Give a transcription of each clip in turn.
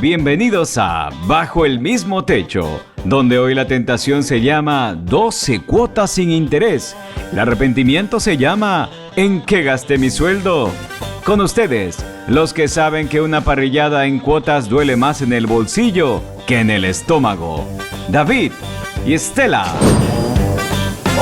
Bienvenidos a Bajo el Mismo Techo, donde hoy la tentación se llama 12 cuotas sin interés. El arrepentimiento se llama ¿en qué gasté mi sueldo? Con ustedes, los que saben que una parrillada en cuotas duele más en el bolsillo que en el estómago. David y Estela.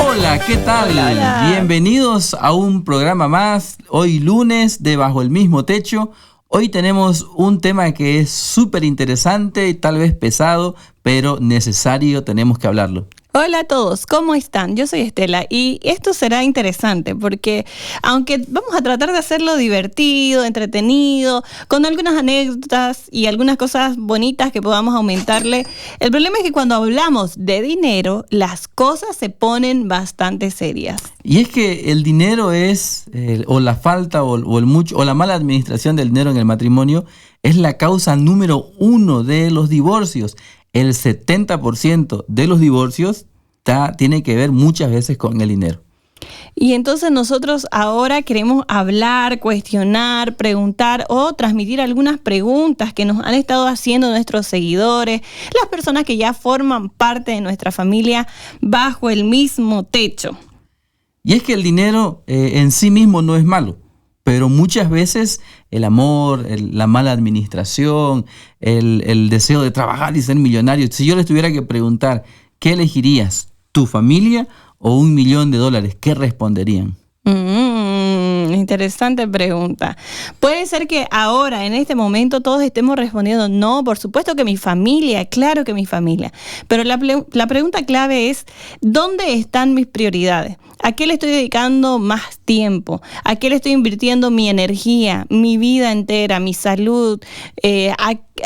Hola, ¿qué tal? Hola. Bienvenidos a un programa más, hoy lunes de Bajo el Mismo Techo. Hoy tenemos un tema que es súper interesante y tal vez pesado, pero necesario, tenemos que hablarlo. Hola a todos, ¿cómo están? Yo soy Estela y esto será interesante porque aunque vamos a tratar de hacerlo divertido, entretenido, con algunas anécdotas y algunas cosas bonitas que podamos aumentarle, el problema es que cuando hablamos de dinero, las cosas se ponen bastante serias. Y es que el dinero es, o la falta o la mala administración del dinero en el matrimonio es la causa número 1 de los divorcios. El 70% de los divorcios tiene que ver muchas veces con el dinero. Y entonces nosotros ahora queremos hablar, cuestionar, preguntar o transmitir algunas preguntas que nos han estado haciendo nuestros seguidores, las personas que ya forman parte de nuestra familia bajo el mismo techo. Y es que el dinero en sí mismo no es malo, pero muchas veces el amor, la mala administración, el deseo de trabajar y ser millonario. Si yo les tuviera que preguntar, ¿qué elegirías? ¿Tu familia o $1 millón? ¿Qué responderían? Interesante pregunta. Puede ser que ahora, en este momento, todos estemos respondiendo, no, por supuesto que mi familia, claro que mi familia. Pero la pregunta clave es, ¿dónde están mis prioridades? ¿A qué le estoy dedicando más tiempo? ¿A qué le estoy invirtiendo mi energía, mi vida entera, mi salud?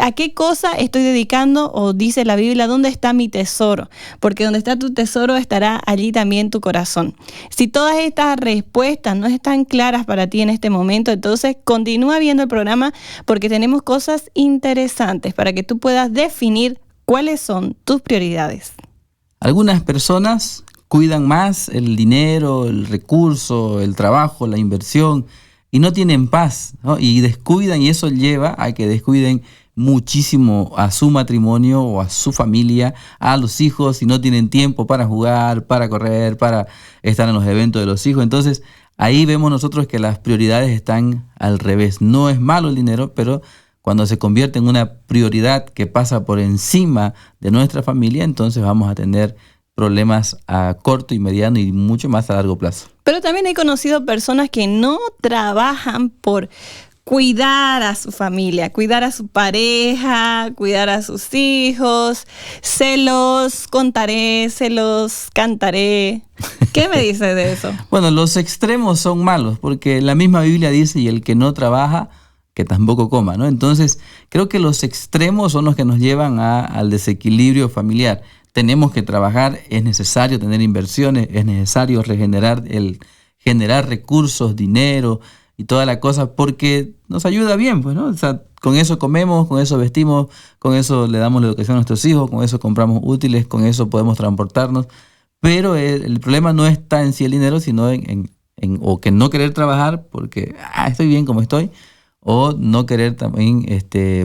¿A qué cosa estoy dedicando? O dice la Biblia, ¿dónde está mi tesoro? Porque donde está tu tesoro estará allí también tu corazón. Si todas estas respuestas no están claras para ti en este momento, entonces continúa viendo el programa porque tenemos cosas interesantes para que tú puedas definir cuáles son tus prioridades. Algunas personas cuidan más el dinero, el recurso, el trabajo, la inversión y no tienen paz, ¿no? Y descuidan, y eso lleva a que descuiden muchísimo a su matrimonio o a su familia, a los hijos, y no tienen tiempo para jugar, para correr, para estar en los eventos de los hijos. Entonces ahí vemos nosotros que las prioridades están al revés. No es malo el dinero, pero cuando se convierte en una prioridad que pasa por encima de nuestra familia, entonces vamos a tener problemas a corto y mediano y mucho más a largo plazo. Pero también he conocido personas que no trabajan por cuidar a su familia, cuidar a su pareja, cuidar a sus hijos. Se los contaré, se los cantaré. ¿Qué me dices de eso? Bueno, los extremos son malos porque la misma Biblia dice, y el que no trabaja, que tampoco coma, ¿no? Entonces, creo que los extremos son los que nos llevan al desequilibrio familiar. Tenemos que trabajar, es necesario tener inversiones, es necesario generar recursos, dinero y toda la cosa, porque nos ayuda bien, pues, ¿no? O sea, con eso comemos, con eso vestimos, con eso le damos la educación a nuestros hijos, con eso compramos útiles, con eso podemos transportarnos. Pero el problema no está en sí el dinero, sino en o que no querer trabajar porque estoy bien como estoy, o no querer también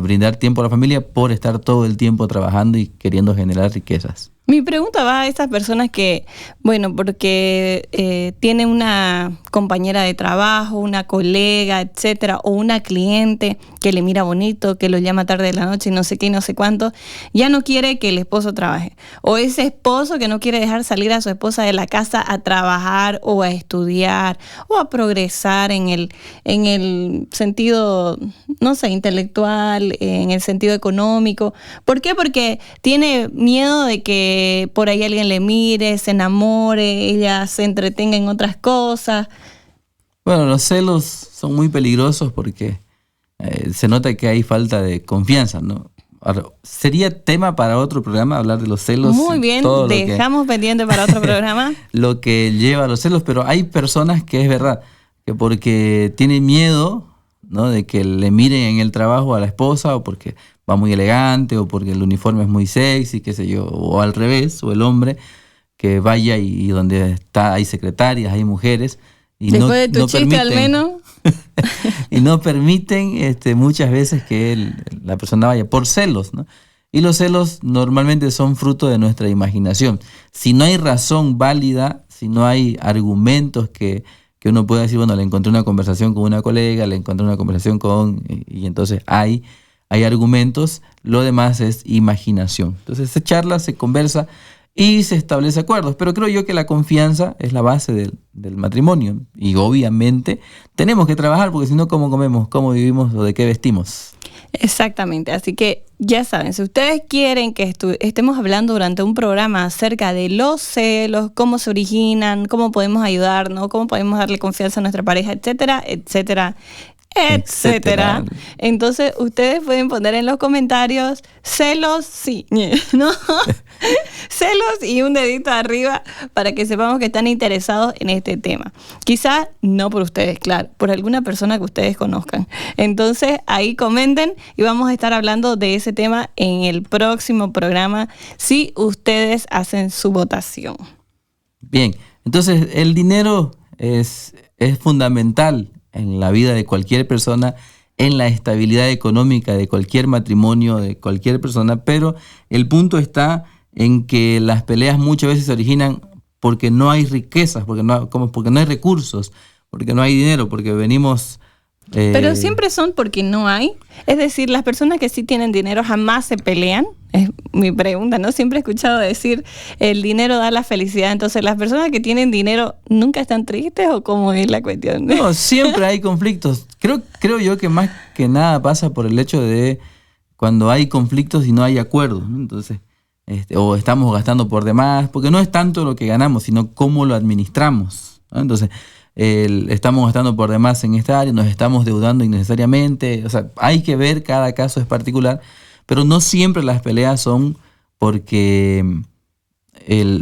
brindar tiempo a la familia por estar todo el tiempo trabajando y queriendo generar riquezas. Mi pregunta va a esas personas que, bueno, porque tienen una compañera de trabajo, una colega, etcétera, o una cliente que le mira bonito, que lo llama tarde de la noche y no sé qué y no sé cuánto, ya no quiere que el esposo trabaje. O ese esposo que no quiere dejar salir a su esposa de la casa a trabajar o a estudiar o a progresar en el sentido, no sé, intelectual, en el sentido económico. ¿Por qué? Porque tiene miedo de que por ahí alguien le mire, se enamore, ella se entretenga en otras cosas. Bueno, los celos son muy peligrosos porque se nota que hay falta de confianza, ¿no? Ahora, sería tema para otro programa hablar de los celos. Muy bien, dejamos pendiente para otro programa. Lo que lleva a los celos, pero hay personas que es verdad, que porque tienen miedo, ¿no?, de que le miren en el trabajo a la esposa, o porque va muy elegante, o porque el uniforme es muy sexy, qué sé yo, o al revés, o el hombre que vaya y donde está hay secretarias, hay mujeres, y después de tu chiste permiten, al menos. y no permiten muchas veces que la persona vaya por celos, ¿no? Y los celos normalmente son fruto de nuestra imaginación. Si no hay razón válida, si no hay argumentos que uno pueda decir, bueno, le encontré una conversación con una colega, le encontré una conversación y entonces hay argumentos, lo demás es imaginación. Entonces se charla, se conversa y se establece acuerdos. Pero creo yo que la confianza es la base del matrimonio. Y obviamente tenemos que trabajar, porque si no, ¿cómo comemos, cómo vivimos o de qué vestimos? Exactamente, así que ya saben, si ustedes quieren que estemos hablando durante un programa acerca de los celos, cómo se originan, cómo podemos ayudarnos, cómo podemos darle confianza a nuestra pareja, etcétera, etcétera, etcétera. Entonces ustedes pueden poner en los comentarios celos, sí, ¿no? Celos y un dedito arriba para que sepamos que están interesados en este tema. Quizás no por ustedes, claro, por alguna persona que ustedes conozcan. Entonces ahí comenten y vamos a estar hablando de ese tema en el próximo programa si ustedes hacen su votación. Bien, entonces el dinero es fundamental en la vida de cualquier persona, en la estabilidad económica de cualquier matrimonio, de cualquier persona, pero el punto está en que las peleas muchas veces se originan porque no hay riquezas, porque no hay recursos, porque no hay dinero, porque venimos... Pero siempre son porque no hay. Es decir, las personas que sí tienen dinero jamás se pelean. Es mi pregunta, ¿no? Siempre he escuchado decir, el dinero da la felicidad. Entonces, ¿las personas que tienen dinero nunca están tristes o cómo es la cuestión? No, siempre hay conflictos. Creo yo que más que nada pasa por el hecho de cuando hay conflictos y no hay acuerdos, ¿no? Entonces, o estamos gastando por demás, porque no es tanto lo que ganamos, sino cómo lo administramos, ¿no? Entonces, estamos gastando por demás en esta área, nos estamos deudando innecesariamente. O sea, hay que ver, cada caso es particular, pero no siempre las peleas son porque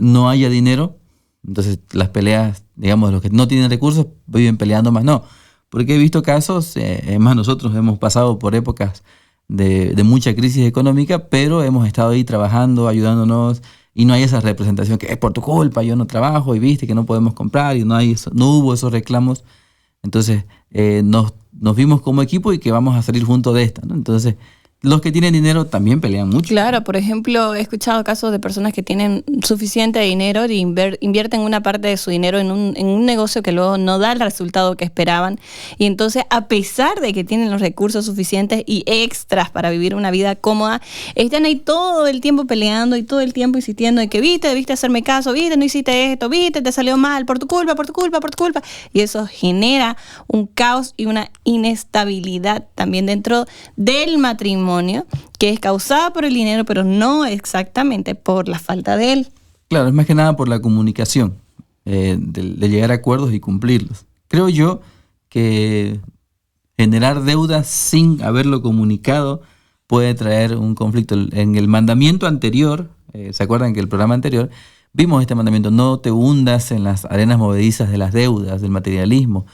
no haya dinero. Entonces las peleas, digamos, los que no tienen recursos viven peleando más. No, porque he visto casos, más nosotros hemos pasado por épocas de mucha crisis económica, pero hemos estado ahí trabajando, ayudándonos, y no hay esa representación que es por tu culpa, yo no trabajo y viste que no podemos comprar, y no hubo esos reclamos. Entonces nos vimos como equipo y que vamos a salir juntos de esta, ¿no? Entonces los que tienen dinero también pelean mucho. Claro, por ejemplo, he escuchado casos de personas que tienen suficiente dinero y invierten una parte de su dinero en un negocio que luego no da el resultado que esperaban. Y entonces, a pesar de que tienen los recursos suficientes y extras para vivir una vida cómoda, están ahí todo el tiempo peleando y todo el tiempo insistiendo en que debiste hacerme caso, no hiciste esto, te salió mal, por tu culpa. Y eso genera un caos y una inestabilidad también dentro del matrimonio, que es causada por el dinero, pero no exactamente por la falta de él. Claro, es más que nada por la comunicación, de llegar a acuerdos y cumplirlos. Creo yo que generar deudas sin haberlo comunicado puede traer un conflicto. En el mandamiento anterior, ¿se acuerdan que el programa anterior vimos este mandamiento? No te hundas en las arenas movedizas de las deudas, del materialismo,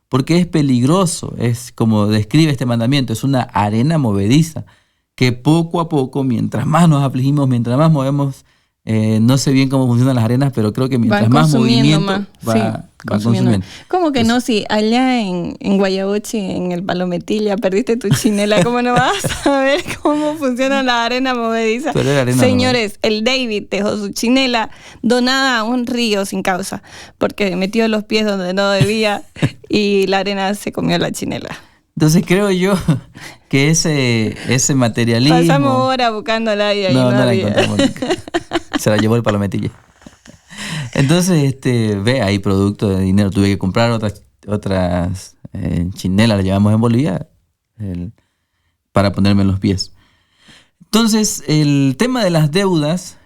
porque es peligroso. Es como describe este mandamiento, es una arena movediza que poco a poco, mientras más nos afligimos, mientras más movemos, no sé bien cómo funcionan las arenas, pero creo que mientras más movimiento va consumiendo. ¿Cómo que no? Si allá en Guayabochi, en el Palometilla, perdiste tu chinela, ¿cómo no vas a saber cómo funciona la arena movediza? Señores, el David dejó su chinela donada a un río sin causa, porque metió los pies donde no debía y la arena se comió la chinela. Entonces creo yo que ese materialismo... Pasamos horas buscándola y ahí no la encontramos nunca. Se la llevó el Palometilla. Entonces, hay producto de dinero. Tuve que comprar otras chinelas, las llevamos en Bolivia, para ponerme en los pies. Entonces, el tema de las deudas,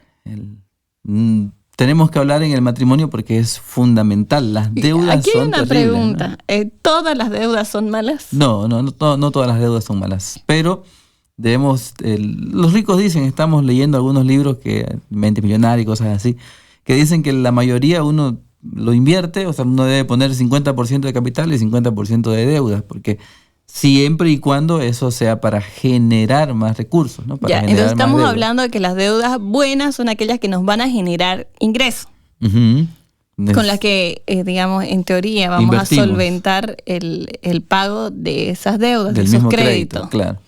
tenemos que hablar en el matrimonio porque es fundamental. Las deudas aquí son hay una terribles, pregunta, ¿no? ¿Todas las deudas son malas? No todas las deudas son malas, pero los ricos dicen, estamos leyendo algunos libros, que Mente Millonaria y cosas así, que dicen que la mayoría uno lo invierte, o sea, uno debe poner 50% de capital y 50% de deudas, porque siempre y cuando eso sea para generar más recursos, ¿no? Entonces estamos hablando de que las deudas buenas son aquellas que nos van a generar ingresos. Uh-huh. Con las que, digamos, en teoría vamos Invertimos. a solventar el pago de esas deudas, de del esos mismo créditos. crédito, claro.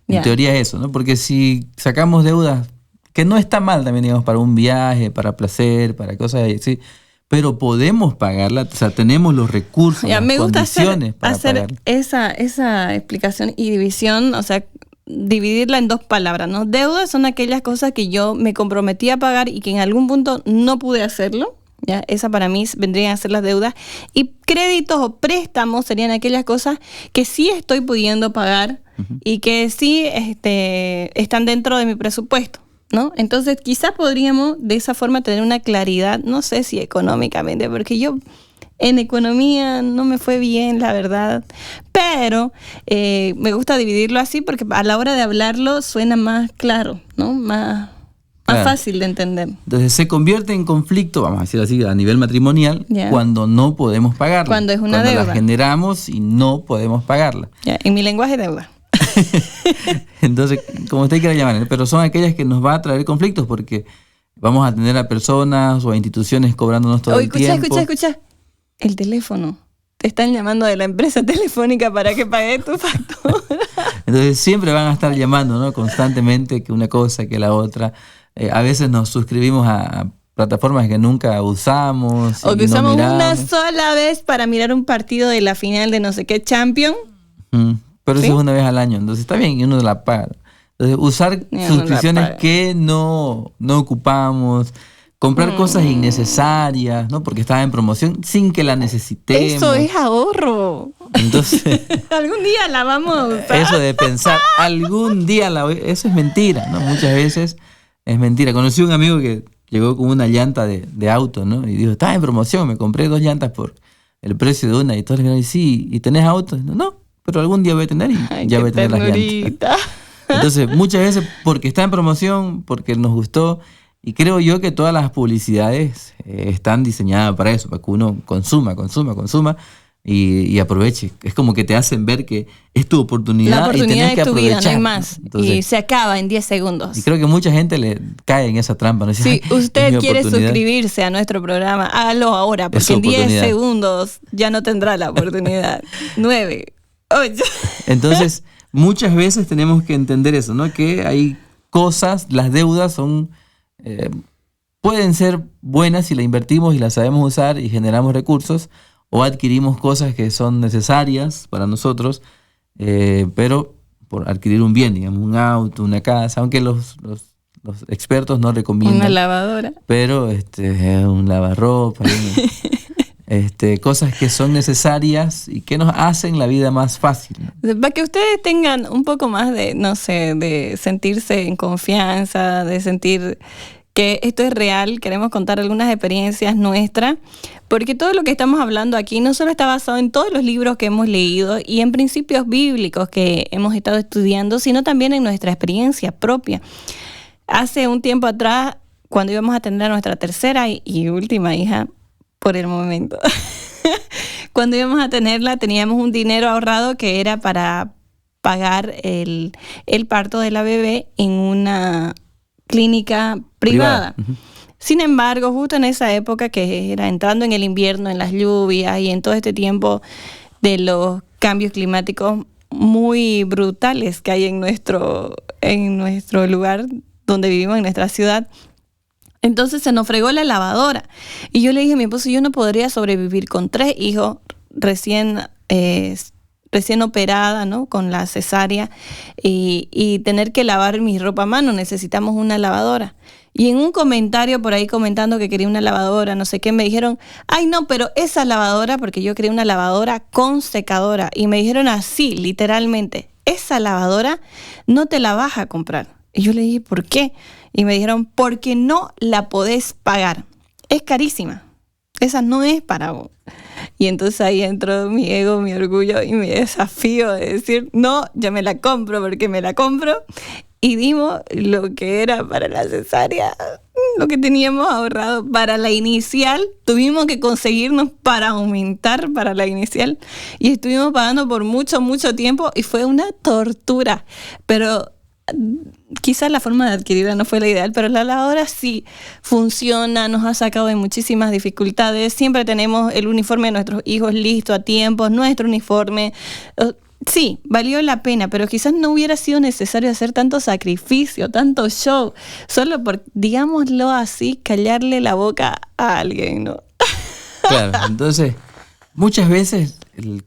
Ya. En teoría es eso, ¿no? Porque si sacamos deudas, que no está mal también, digamos, para un viaje, para placer, para cosas así, pero podemos pagarla, o sea, tenemos los recursos, Ya, las me gusta condiciones para hacer pagarla. esa explicación y división, o sea, dividirla en dos palabras, ¿no? Deudas son aquellas cosas que yo me comprometí a pagar y que en algún punto no pude hacerlo. ¿Ya? Esa para mí vendrían a ser las deudas. Y créditos o préstamos serían aquellas cosas que sí estoy pudiendo pagar y que sí están dentro de mi presupuesto, ¿no? Entonces quizás podríamos de esa forma tener una claridad, no sé si económicamente, porque yo en economía no me fue bien, la verdad, pero me gusta dividirlo así porque a la hora de hablarlo suena más claro, ¿no? Más Claro. fácil de entender. Entonces se convierte en conflicto, vamos a decir así, a nivel matrimonial, Ya. cuando no podemos pagarla. Cuando es una cuando deuda. la generamos y no podemos pagarla. Ya, en mi lenguaje deuda. Entonces, como usted quiera llamar, pero son aquellas que nos va a traer conflictos porque vamos a tener a personas o a instituciones cobrándonos todo Oye, el tiempo. escucha. El teléfono. Te están llamando de la empresa telefónica para que pagues tu factura. Entonces siempre van a estar llamando, ¿no? Constantemente, que una cosa, que la otra. A veces nos suscribimos a plataformas que nunca usamos. O que y no usamos una miramos. sola vez para mirar un partido de la final de no sé qué Champion. Pero ¿Sí? eso es una vez al año, entonces está bien y uno la paga. Entonces, usar Y uno suscripciones la paga. que no ocupamos, comprar cosas innecesarias, ¿no? Porque estaba en promoción sin que la necesitemos. Eso es ahorro. Entonces, Algún día la vamos a usar. eso de pensar algún día eso es mentira, ¿no? Muchas veces es mentira. Conocí un amigo que llegó con una llanta de auto, ¿no? Y dijo, estaba en promoción, me compré 2 llantas por el precio de una. Y todos le dijeron, sí, ¿y tenés auto? No, pero algún día voy a tener y Ay, ya qué voy a tener las llantas. ternurita. Entonces, muchas veces porque está en promoción, porque nos gustó, y creo yo que todas las publicidades están diseñadas para eso, para que uno consuma y aproveche. Es como que te hacen ver que es tu oportunidad, La y oportunidad tenés que de tu vida, aprovechar. no hay más. Entonces, Y se acaba en 10 segundos. y creo que mucha gente le cae en esa trampa. ¿No? Dice, Si "Ay, es usted mi quiere oportunidad". suscribirse a nuestro programa, hágalo ahora, Es porque su en 10 oportunidad. segundos ya no tendrá la oportunidad. 9, 8. Entonces, muchas veces tenemos que entender eso, ¿no? Que hay cosas, las deudas son, pueden ser buenas si las invertimos y las sabemos usar y generamos recursos, o adquirimos cosas que son necesarias para nosotros, pero por adquirir un bien, digamos, un auto, una casa, aunque los expertos no recomiendan. Una lavadora. Pero un lavarropa, cosas que son necesarias y que nos hacen la vida más fácil, ¿no? Para que ustedes tengan un poco más de, no sé, de sentirse en confianza, de sentir que esto es real, queremos contar algunas experiencias nuestras, porque todo lo que estamos hablando aquí no solo está basado en todos los libros que hemos leído y en principios bíblicos que hemos estado estudiando, sino también en nuestra experiencia propia. Hace un tiempo atrás, cuando íbamos a tener a nuestra tercera y última hija, por el momento, cuando íbamos a tenerla, teníamos un dinero ahorrado que era para pagar el parto de la bebé en una clínica privada. Ujú. Sin embargo, justo en esa época que era entrando en el invierno, en las lluvias y en todo este tiempo de los cambios climáticos muy brutales que hay en nuestro lugar donde vivimos, en nuestra ciudad, entonces se nos fregó la lavadora. Y yo le dije a mi esposo, yo no podría sobrevivir con 3 hijos recién operada, ¿no? Con la cesárea y tener que lavar mi ropa a mano. Necesitamos una lavadora. Y en un comentario por ahí comentando que quería una lavadora, no sé qué, me dijeron, ay no, pero esa lavadora, porque yo quería una lavadora con secadora. Y me dijeron así, literalmente, esa lavadora no te la vas a comprar. Y yo le dije, ¿por qué? Y me dijeron, porque no la podés pagar. Es carísima. Esa no es para vos. Y entonces ahí entró mi ego, mi orgullo y mi desafío de decir, no, yo me la compro porque me la compro. Y dimos lo que era para la cesárea, lo que teníamos ahorrado para la inicial. Tuvimos que conseguirnos para aumentar para la inicial. Y estuvimos pagando por mucho, mucho tiempo y fue una tortura. Pero quizás la forma de adquirirla no fue la ideal, pero la lavadora sí funciona, nos ha sacado de muchísimas dificultades. Siempre tenemos el uniforme de nuestros hijos listo a tiempo, nuestro uniforme. Sí, valió la pena, pero quizás no hubiera sido necesario hacer tanto sacrificio, tanto show, solo por, digámoslo así, callarle la boca a alguien, ¿no? Claro, entonces, muchas veces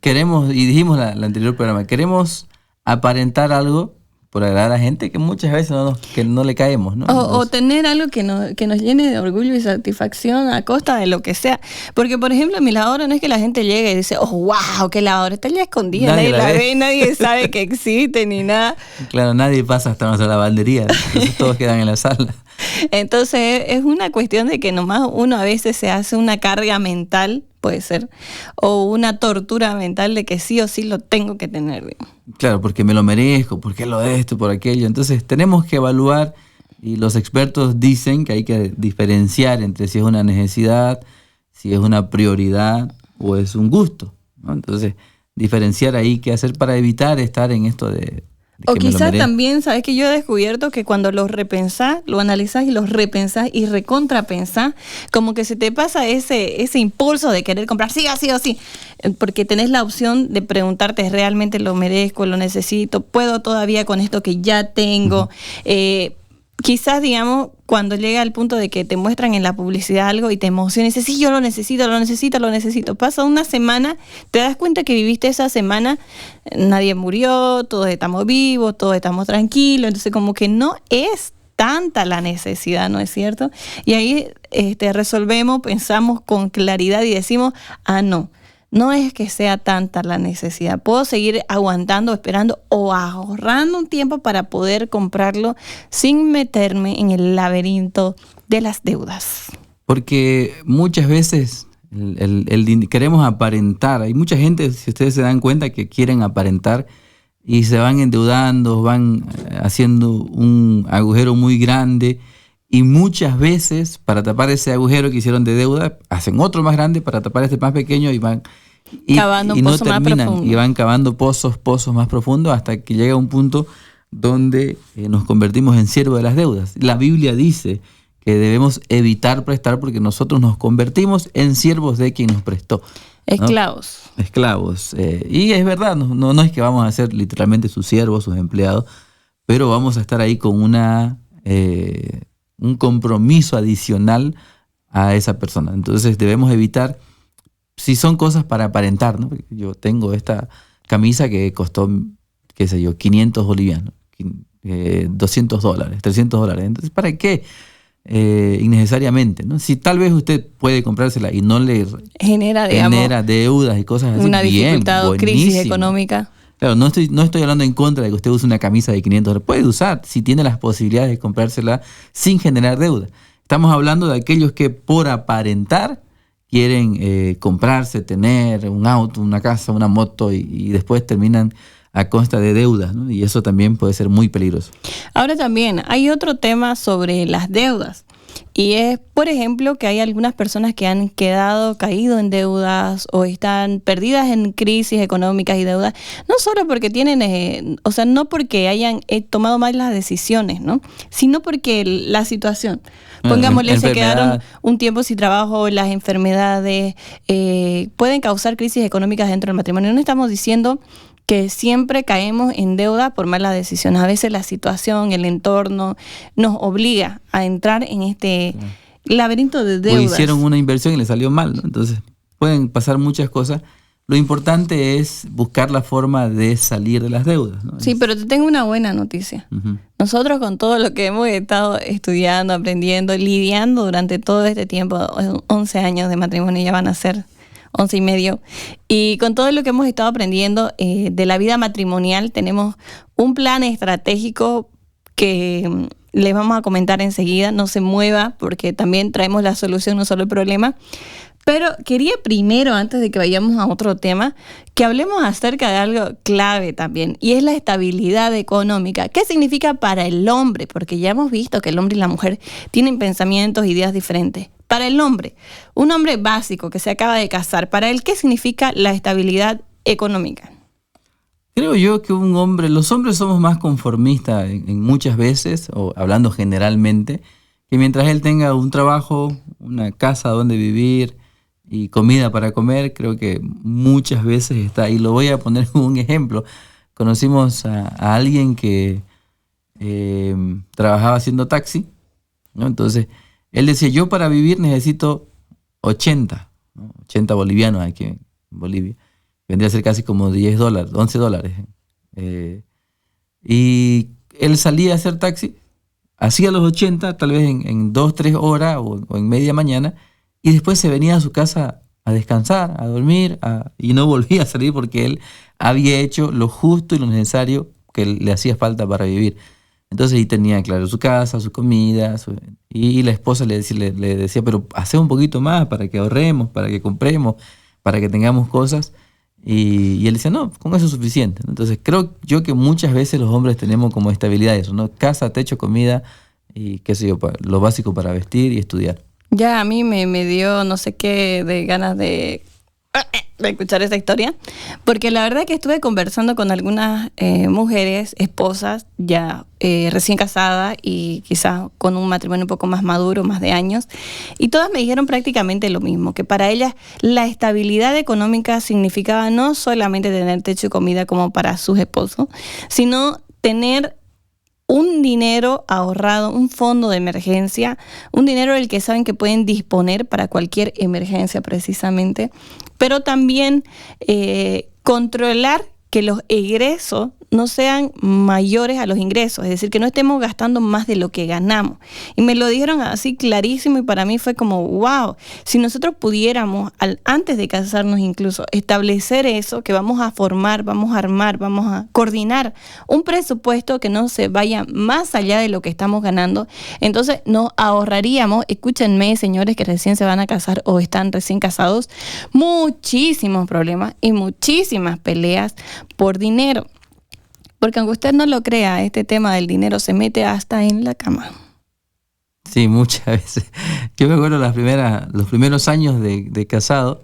queremos, y dijimos en el anterior programa, queremos aparentar algo por agradar a gente que muchas veces que no le caemos, ¿no? O tener algo que nos llene de orgullo y satisfacción a costa de lo que sea. Porque, por ejemplo, en mi lavadora no es que la gente llegue y dice, oh, wow, qué lavadora, está ya escondida, nadie la ve, nadie sabe que existe ni nada. Claro, nadie pasa hasta nuestra lavandería, entonces todos quedan en la sala. Entonces es una cuestión de que nomás uno a veces se hace una carga mental, puede ser, o una tortura mental de que sí o sí lo tengo que tener bien. Claro, porque me lo merezco, porque lo de esto, por aquello. Entonces tenemos que evaluar, y los expertos dicen que hay que diferenciar entre si es una necesidad, si es una prioridad o es un gusto, ¿no? Entonces, diferenciar ahí qué hacer para evitar estar en esto de o quizás también, sabes que yo he descubierto que cuando los repensás, lo analizás y los repensás y recontrapensás, como que se te pasa ese impulso de querer comprar sí o sí, porque tenés la opción de preguntarte, ¿realmente lo merezco, lo necesito? ¿Puedo todavía con esto que ya tengo? Quizás, digamos, cuando llega al punto de que te muestran en la publicidad algo y te emociona y dices, sí, yo lo necesito. Pasa una semana, te das cuenta que viviste esa semana, nadie murió, todos estamos vivos, todos estamos tranquilos, entonces como que no es tanta la necesidad, ¿no es cierto? Y ahí resolvemos, pensamos con claridad y decimos, no es que sea tanta la necesidad. Puedo seguir aguantando, esperando o ahorrando un tiempo para poder comprarlo sin meterme en el laberinto de las deudas. Porque muchas veces queremos aparentar. Hay mucha gente, si ustedes se dan cuenta, que quieren aparentar y se van endeudando, van haciendo un agujero muy grande. Y muchas veces, para tapar ese agujero que hicieron de deuda, hacen otro más grande para tapar este más pequeño y van cavando un pozo más profundo. Y van cavando pozos más profundos hasta que llega un punto donde nos convertimos en siervos de las deudas. La Biblia dice que debemos evitar prestar porque nosotros nos convertimos en siervos de quien nos prestó, ¿no? Esclavos. Y es verdad, no es que vamos a ser literalmente sus siervos, sus empleados, pero vamos a estar ahí con un compromiso adicional a esa persona. Entonces debemos evitar, si son cosas para aparentar, ¿no? Yo tengo esta camisa que costó, qué sé yo, 500 bolivianos, $200, $300. Entonces, ¿para qué? Innecesariamente, ¿no? Si tal vez usted puede comprársela y no le genera deudas y cosas así, una dificultad o crisis económica. Claro, no estoy hablando en contra de que usted use una camisa de $500. Puede usar si tiene las posibilidades de comprársela sin generar deuda. Estamos hablando de aquellos que por aparentar quieren comprarse, tener un auto, una casa, una moto y después terminan a costa de deudas, ¿no? Y eso también puede ser muy peligroso. Ahora también hay otro tema sobre las deudas. Y es, por ejemplo, que hay algunas personas que han caído en deudas o están perdidas en crisis económicas y deudas, no solo porque tienen, no porque hayan tomado mal las decisiones, ¿no? Sino porque la situación, pongámosle, se quedaron un tiempo sin trabajo, las enfermedades pueden causar crisis económicas dentro del matrimonio. No estamos diciendo que siempre caemos en deuda por malas decisiones. A veces la situación, el entorno nos obliga a entrar en este laberinto de deudas. O hicieron una inversión y le salió mal, ¿no? Entonces pueden pasar muchas cosas. Lo importante es buscar la forma de salir de las deudas, ¿no? Sí, pero te tengo una buena noticia. Uh-huh. Nosotros con todo lo que hemos estado estudiando, aprendiendo, lidiando durante todo este tiempo, 11 años de matrimonio, ya van a ser 11 y medio. Y con todo lo que hemos estado aprendiendo de la vida matrimonial, tenemos un plan estratégico que les vamos a comentar enseguida. No se mueva porque también traemos la solución, no solo el problema. Pero quería primero, antes de que vayamos a otro tema, que hablemos acerca de algo clave también, y es la estabilidad económica. ¿Qué significa para el hombre? Porque ya hemos visto que el hombre y la mujer tienen pensamientos, ideas diferentes. Para el hombre, un hombre básico que se acaba de casar, para él, ¿qué significa la estabilidad económica? Creo yo que los hombres somos más conformistas en muchas veces, o hablando generalmente, que mientras él tenga un trabajo, una casa donde vivir y comida para comer, creo que muchas veces está. Y lo voy a poner como un ejemplo. Conocimos a alguien que trabajaba haciendo taxi, ¿no? Entonces, él decía, yo para vivir necesito 80, ¿no? 80 bolivianos aquí en Bolivia. Vendría a ser casi como $10, $11. Y él salía a hacer taxi, hacía los 80, tal vez en 2-3 horas o en media mañana, y después se venía a su casa a descansar, a dormir, y no volvía a salir porque él había hecho lo justo y lo necesario que le hacía falta para vivir. Entonces ahí tenía claro su casa, su comida, y la esposa le decía, pero hace un poquito más para que ahorremos, para que compremos, para que tengamos cosas. Y él decía, no, con eso es suficiente. Entonces creo yo que muchas veces los hombres tenemos como estabilidad eso, ¿no? Casa, techo, comida y qué sé yo, lo básico para vestir y estudiar. Ya a mí me dio no sé qué de ganas de escuchar esta historia, porque la verdad que estuve conversando con algunas mujeres, esposas, ya recién casadas y quizás con un matrimonio un poco más maduro, más de años, y todas me dijeron prácticamente lo mismo, que para ellas la estabilidad económica significaba no solamente tener techo y comida como para sus esposos, sino tener un dinero ahorrado, un fondo de emergencia, un dinero del que saben que pueden disponer para cualquier emergencia precisamente, pero también controlar que los egresos no sean mayores a los ingresos, es decir, que no estemos gastando más de lo que ganamos. Y me lo dijeron así clarísimo y para mí fue como, wow, si nosotros pudiéramos, antes de casarnos incluso, establecer eso, que vamos a formar, vamos a armar, vamos a coordinar un presupuesto que no se vaya más allá de lo que estamos ganando, entonces nos ahorraríamos, escúchenme señores que recién se van a casar o están recién casados, muchísimos problemas y muchísimas peleas por dinero. Porque aunque usted no lo crea, este tema del dinero se mete hasta en la cama. Sí, muchas veces. Yo me acuerdo los primeros años de casado,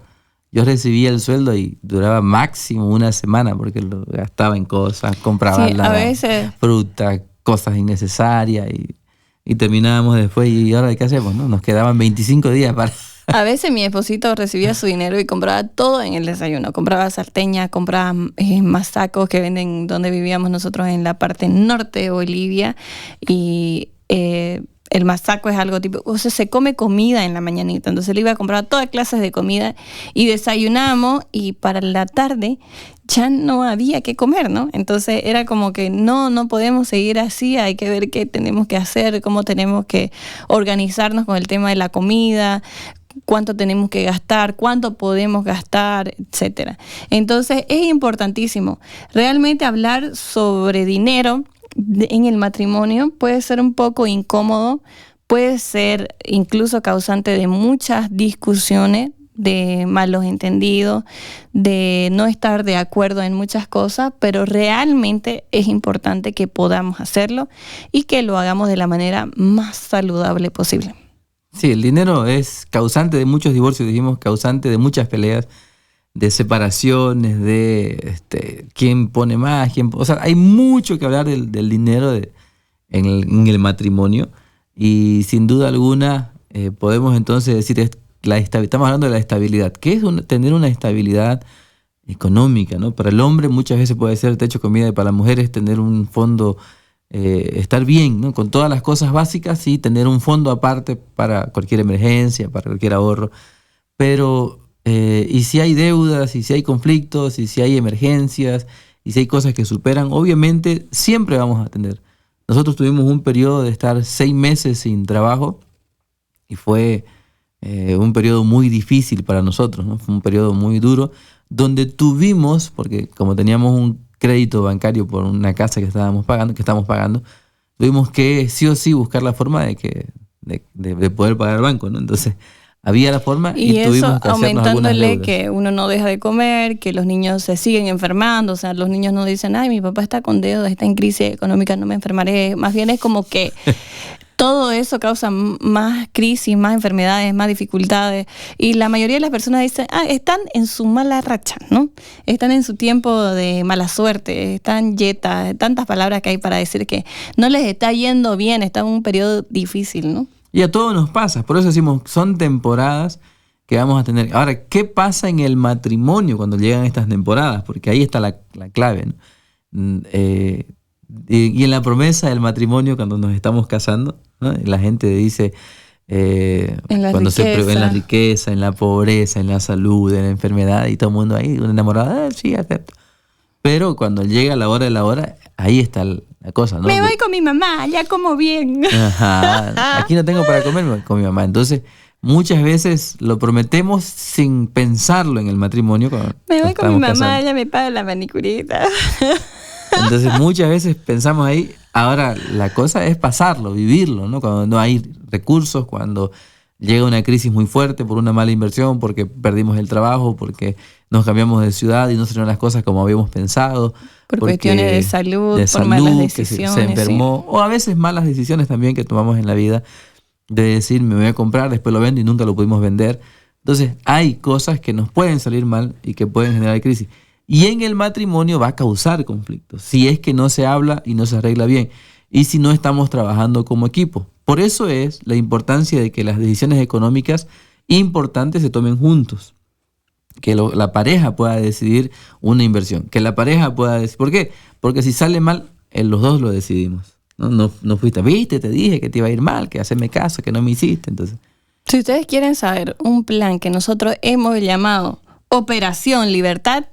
yo recibía el sueldo y duraba máximo una semana porque lo gastaba en cosas, compraba sí, a veces fruta, cosas innecesarias y terminábamos después y ahora ¿qué hacemos? ¿No? Nos quedaban 25 días para... A veces mi esposito recibía su dinero y compraba todo en el desayuno. Compraba salteña, compraba masacos que venden donde vivíamos nosotros en la parte norte de Bolivia. Y el masaco es algo tipo... O sea, se come comida en la mañanita. Entonces le iba a comprar todas clases de comida y desayunamos y para la tarde ya no había que comer, ¿no? Entonces era como que no podemos seguir así, hay que ver qué tenemos que hacer, cómo tenemos que organizarnos con el tema de la comida, cuánto tenemos que gastar, cuánto podemos gastar, etcétera. Entonces es importantísimo realmente hablar sobre dinero en el matrimonio. Puede ser un poco incómodo, puede ser incluso causante de muchas discusiones, de malos entendidos, de no estar de acuerdo en muchas cosas, pero realmente es importante que podamos hacerlo y que lo hagamos de la manera más saludable posible. Sí, el dinero es causante de muchos divorcios, dijimos, causante de muchas peleas, de separaciones, de quién pone más, o sea, hay mucho que hablar del dinero en el matrimonio y sin duda alguna podemos entonces decir estamos hablando de la estabilidad. ¿Qué es tener una estabilidad económica, ¿no? Para el hombre muchas veces puede ser techo, comida, y para la mujer es tener un fondo, estar bien, ¿no? Con todas las cosas básicas y tener un fondo aparte para cualquier emergencia, para cualquier ahorro. Pero, y si hay deudas, y si hay conflictos, y si hay emergencias, y si hay cosas que superan, obviamente siempre vamos a tener. Nosotros tuvimos un periodo de estar 6 meses sin trabajo y fue... un periodo muy difícil para nosotros, ¿no? Fue un periodo muy duro donde tuvimos, porque como teníamos un crédito bancario por una casa que estamos pagando, tuvimos que sí o sí buscar la forma de poder pagar el banco, ¿no? Entonces había la forma y tuvimos que hacernos algunas deudas. Que uno no deja de comer, que los niños se siguen enfermando, o sea, los niños no dicen, ay, mi papá está con deuda, está en crisis económica, no me enfermaré, más bien es como que todo eso causa más crisis, más enfermedades, más dificultades. Y la mayoría de las personas dicen, están en su mala racha, ¿no? Están en su tiempo de mala suerte, están yetas, tantas palabras que hay para decir que no les está yendo bien, está en un periodo difícil, ¿no? Y a todos nos pasa, por eso decimos, son temporadas que vamos a tener. Ahora, ¿qué pasa en el matrimonio cuando llegan estas temporadas? Porque ahí está la clave, ¿no? Y en la promesa del matrimonio, cuando nos estamos casando, ¿no? La gente dice, en la riqueza, en la pobreza, en la salud, en la enfermedad, y todo el mundo ahí, un enamorado, sí, acepto. Pero cuando llega la hora de la hora, ahí está la cosa, ¿no? Me voy con mi mamá, ya como bien. Ajá, aquí no tengo para comer con mi mamá. Entonces, muchas veces lo prometemos sin pensarlo en el matrimonio. Me voy con mi mamá, casando. Ya me paga la manicurita. Entonces muchas veces pensamos ahí, ahora la cosa es pasarlo, vivirlo, ¿no? Cuando no hay recursos, cuando llega una crisis muy fuerte por una mala inversión, porque perdimos el trabajo, porque nos cambiamos de ciudad y no salieron las cosas como habíamos pensado. Por cuestiones de salud, por malas decisiones. Se enfermó, o a veces malas decisiones también que tomamos en la vida, de decir me voy a comprar, después lo vendo y nunca lo pudimos vender. Entonces hay cosas que nos pueden salir mal y que pueden generar crisis. Y en el matrimonio va a causar conflictos, si es que no se habla y no se arregla bien, y si no estamos trabajando como equipo. Por eso es la importancia de que las decisiones económicas importantes se tomen juntos, que la pareja pueda decidir una inversión, que la pareja pueda decidir. ¿Por qué? Porque si sale mal, los dos lo decidimos. No fuiste, viste, te dije que te iba a ir mal, que hacerme caso, que no me hiciste. Entonces, si ustedes quieren saber un plan que nosotros hemos llamado Operación Libertad,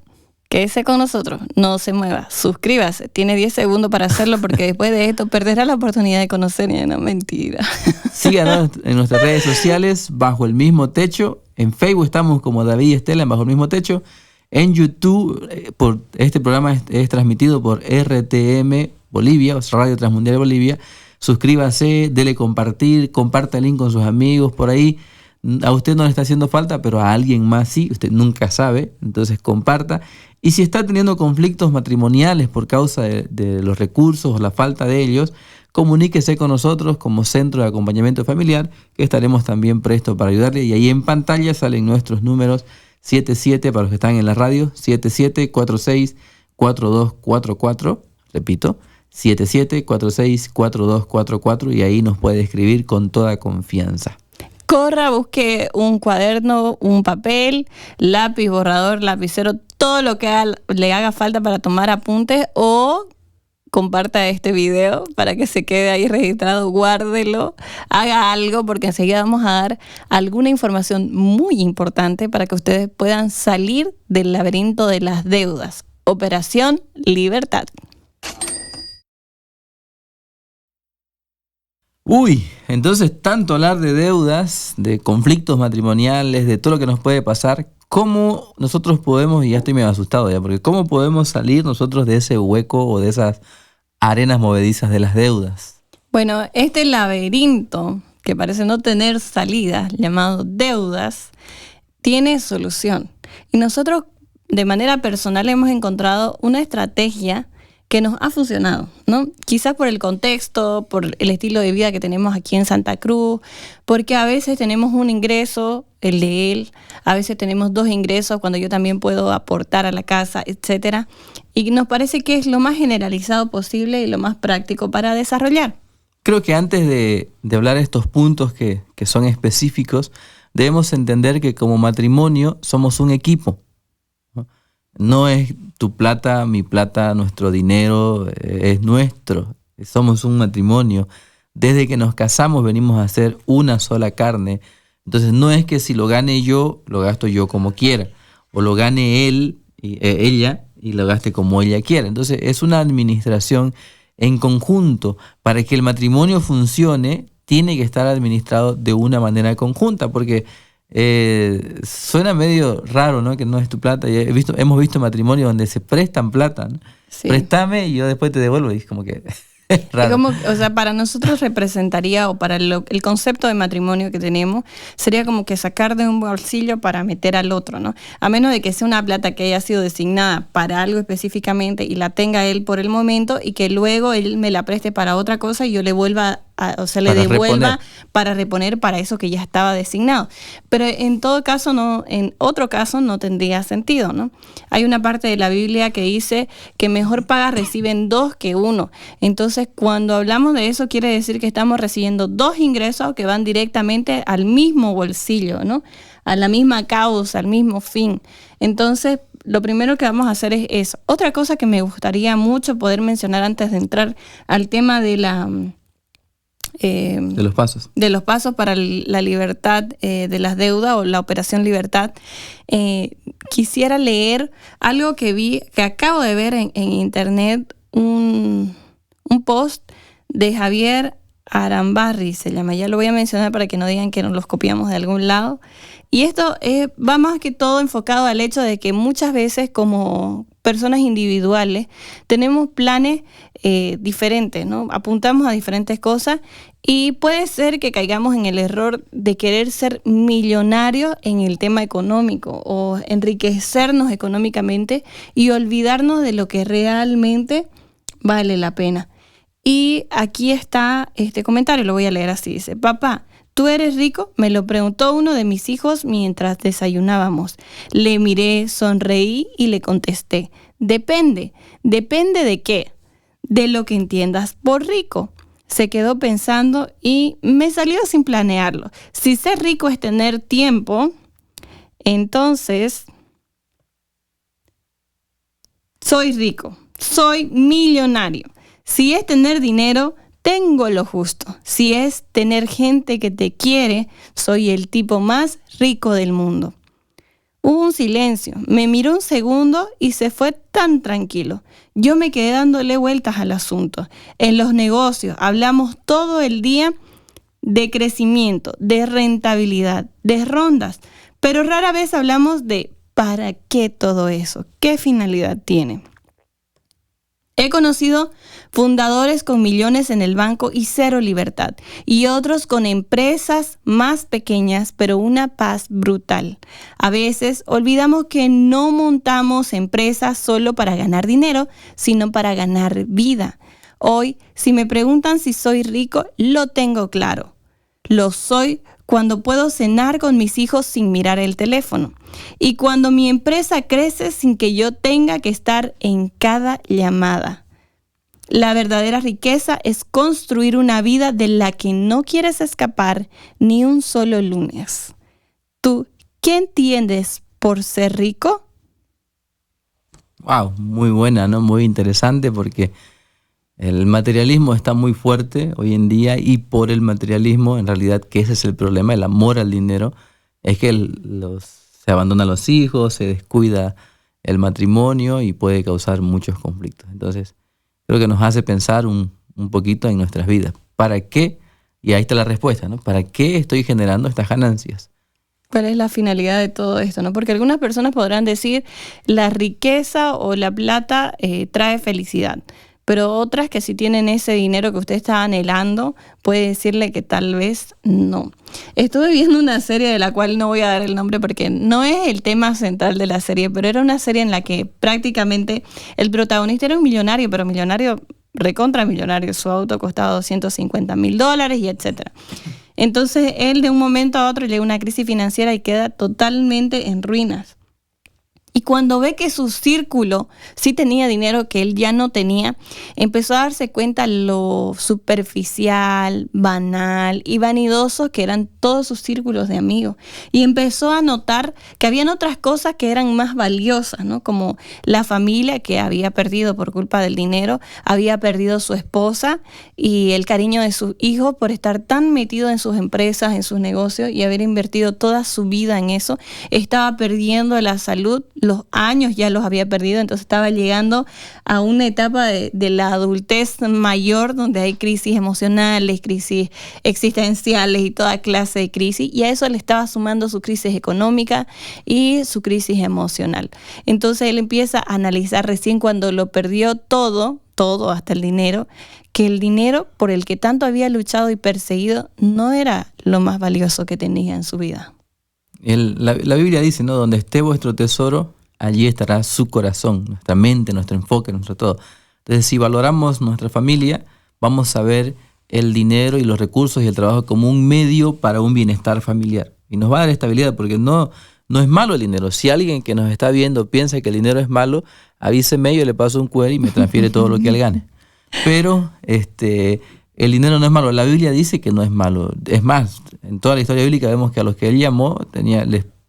quédese con nosotros, no se mueva, suscríbase, tiene 10 segundos para hacerlo porque después de esto perderá la oportunidad de conocer, y no, mentira. Síganos en nuestras redes sociales, Bajo el Mismo Techo. En Facebook estamos como David y Estela en Bajo el Mismo Techo. En YouTube, este programa es transmitido por RTM Bolivia, o sea, Radio Transmundial de Bolivia. Suscríbase, dele compartir, comparta el link con sus amigos por ahí. A usted no le está haciendo falta, pero a alguien más sí, usted nunca sabe, entonces comparta. Y si está teniendo conflictos matrimoniales por causa de los recursos o la falta de ellos, comuníquese con nosotros como Centro de Acompañamiento Familiar, que estaremos también prestos para ayudarle. Y ahí en pantalla salen nuestros números 77 para los que están en la radio, 77464244, repito, 77464244, y ahí nos puede escribir con toda confianza. Corra, busque un cuaderno, un papel, lápiz, borrador, lapicero, todo lo que le haga falta para tomar apuntes, o comparta este video para que se quede ahí registrado, guárdelo, haga algo, porque enseguida vamos a dar alguna información muy importante para que ustedes puedan salir del laberinto de las deudas. Operación Libertad. Entonces tanto hablar de deudas, de conflictos matrimoniales, de todo lo que nos puede pasar, ¿cómo nosotros podemos, y ya estoy medio asustado ya, porque cómo podemos salir nosotros de ese hueco o de esas arenas movedizas de las deudas? Bueno, este laberinto que parece no tener salida, llamado deudas, tiene solución. Y nosotros de manera personal hemos encontrado una estrategia que nos ha funcionado, ¿no? Quizás por el contexto, por el estilo de vida que tenemos aquí en Santa Cruz, porque a veces tenemos un ingreso, el de él, a veces tenemos 2 ingresos cuando yo también puedo aportar a la casa, etcétera. Y nos parece que es lo más generalizado posible y lo más práctico para desarrollar. Creo que antes de hablar de estos puntos que son específicos, debemos entender que como matrimonio somos un equipo. No es tu plata, mi plata, nuestro dinero, es nuestro. Somos un matrimonio. Desde que nos casamos venimos a ser una sola carne. Entonces no es que si lo gane yo, lo gasto yo como quiera. O lo gane él, ella, y lo gaste como ella quiera. Entonces es una administración en conjunto. Para que el matrimonio funcione, tiene que estar administrado de una manera conjunta, porque suena medio raro, ¿no? Que no es tu plata. Hemos visto matrimonios donde se prestan plata, ¿no? Sí. Préstame y yo después te devuelvo, y es como que es raro. Como, o sea, para nosotros representaría, o para el concepto de matrimonio que tenemos, sería como que sacar de un bolsillo para meter al otro, ¿no? A menos de que sea una plata que haya sido designada para algo específicamente y la tenga él por el momento, y que luego él me la preste para otra cosa y yo le vuelva o se le Para devuelva reponer. para reponer para eso que ya estaba designado. Pero en todo caso, en otro caso no tendría sentido, ¿no? Hay una parte de la Biblia que dice que mejor paga reciben 2 que 1. Entonces, cuando hablamos de eso, quiere decir que estamos recibiendo 2 ingresos que van directamente al mismo bolsillo, ¿no? A la misma causa, al mismo fin. Entonces, lo primero que vamos a hacer es eso. Otra cosa que me gustaría mucho poder mencionar antes de entrar al tema de De los pasos. de los pasos para la libertad de las deudas o la operación libertad, quisiera leer algo que acabo de ver en internet, un post de Javier Arambarri, se llama, ya lo voy a mencionar para que no digan que nos los copiamos de algún lado. Y esto va más que todo enfocado al hecho de que muchas veces como personas individuales tenemos planes diferentes, ¿no? Apuntamos a diferentes cosas y puede ser que caigamos en el error de querer ser millonarios en el tema económico o enriquecernos económicamente y olvidarnos de lo que realmente vale la pena. Y aquí está este comentario, lo voy a leer así, dice: papá, ¿tú eres rico? Me lo preguntó uno de mis hijos mientras desayunábamos. Le miré, sonreí y le contesté: depende. ¿Depende de qué? De lo que entiendas por rico. Se quedó pensando y me salió sin planearlo. Si ser rico es tener tiempo, entonces soy rico, soy millonario. Si es tener dinero, tengo lo justo. Si es tener gente que te quiere, soy el tipo más rico del mundo. Hubo un silencio. Me miró un segundo y se fue tan tranquilo. Yo me quedé dándole vueltas al asunto. En los negocios hablamos todo el día de crecimiento, de rentabilidad, de rondas, pero rara vez hablamos de ¿para qué todo eso? ¿Qué finalidad tiene? He conocido fundadores con millones en el banco y cero libertad, y otros con empresas más pequeñas, pero una paz brutal. A veces olvidamos que no montamos empresas solo para ganar dinero, sino para ganar vida. Hoy, si me preguntan si soy rico, lo tengo claro. Lo soy cuando puedo cenar con mis hijos sin mirar el teléfono, y cuando mi empresa crece sin que yo tenga que estar en cada llamada. La verdadera riqueza es construir una vida de la que no quieres escapar ni un solo lunes. ¿Tú qué entiendes por ser rico? Wow, muy buena, ¿no? Muy interesante, porque el materialismo está muy fuerte hoy en día, y por el materialismo, en realidad, que ese es el problema, el amor al dinero, es que se abandonan los hijos, se descuida el matrimonio y puede causar muchos conflictos. Entonces, creo que nos hace pensar un poquito en nuestras vidas. ¿Para qué? Y ahí está la respuesta, ¿no? ¿Para qué estoy generando estas ganancias? ¿Cuál es la finalidad de todo esto, no? Porque algunas personas podrán decir la riqueza o la plata trae felicidad, pero otras que si tienen ese dinero que usted está anhelando, puede decirle que tal vez no. Estuve viendo una serie de la cual no voy a dar el nombre porque no es el tema central de la serie, pero era una serie en la que prácticamente el protagonista era un millonario, pero millonario, recontra millonario. Su auto costaba $250,000 y etcétera. Entonces él de un momento a otro llega a una crisis financiera y queda totalmente en ruinas. Y cuando ve que su círculo sí tenía dinero que él ya no tenía, empezó a darse cuenta lo superficial, banal y vanidoso que eran todos sus círculos de amigos. Y empezó a notar que habían otras cosas que eran más valiosas, ¿no? Como la familia que había perdido por culpa del dinero, había perdido su esposa y el cariño de sus hijos por estar tan metido en sus empresas, en sus negocios y haber invertido toda su vida en eso. Estaba perdiendo la salud, los años ya los había perdido, entonces estaba llegando a una etapa de la adultez mayor donde hay crisis emocionales, crisis existenciales y toda clase de crisis, y a eso le estaba sumando su crisis económica y su crisis emocional. Entonces él empieza a analizar recién cuando lo perdió todo hasta el dinero, que el dinero por el que tanto había luchado y perseguido no era lo más valioso que tenía en su vida. La Biblia dice, ¿no? Donde esté vuestro tesoro, allí estará su corazón, nuestra mente, nuestro enfoque, nuestro todo. Entonces, si valoramos nuestra familia, vamos a ver el dinero y los recursos y el trabajo como un medio para un bienestar familiar. Y nos va a dar estabilidad porque no es malo el dinero. Si alguien que nos está viendo piensa que el dinero es malo, avíseme, yo le paso un QR y me transfiere todo lo que él gane. Pero el dinero no es malo. La Biblia dice que no es malo. Es más, en toda la historia bíblica vemos que a los que él llamó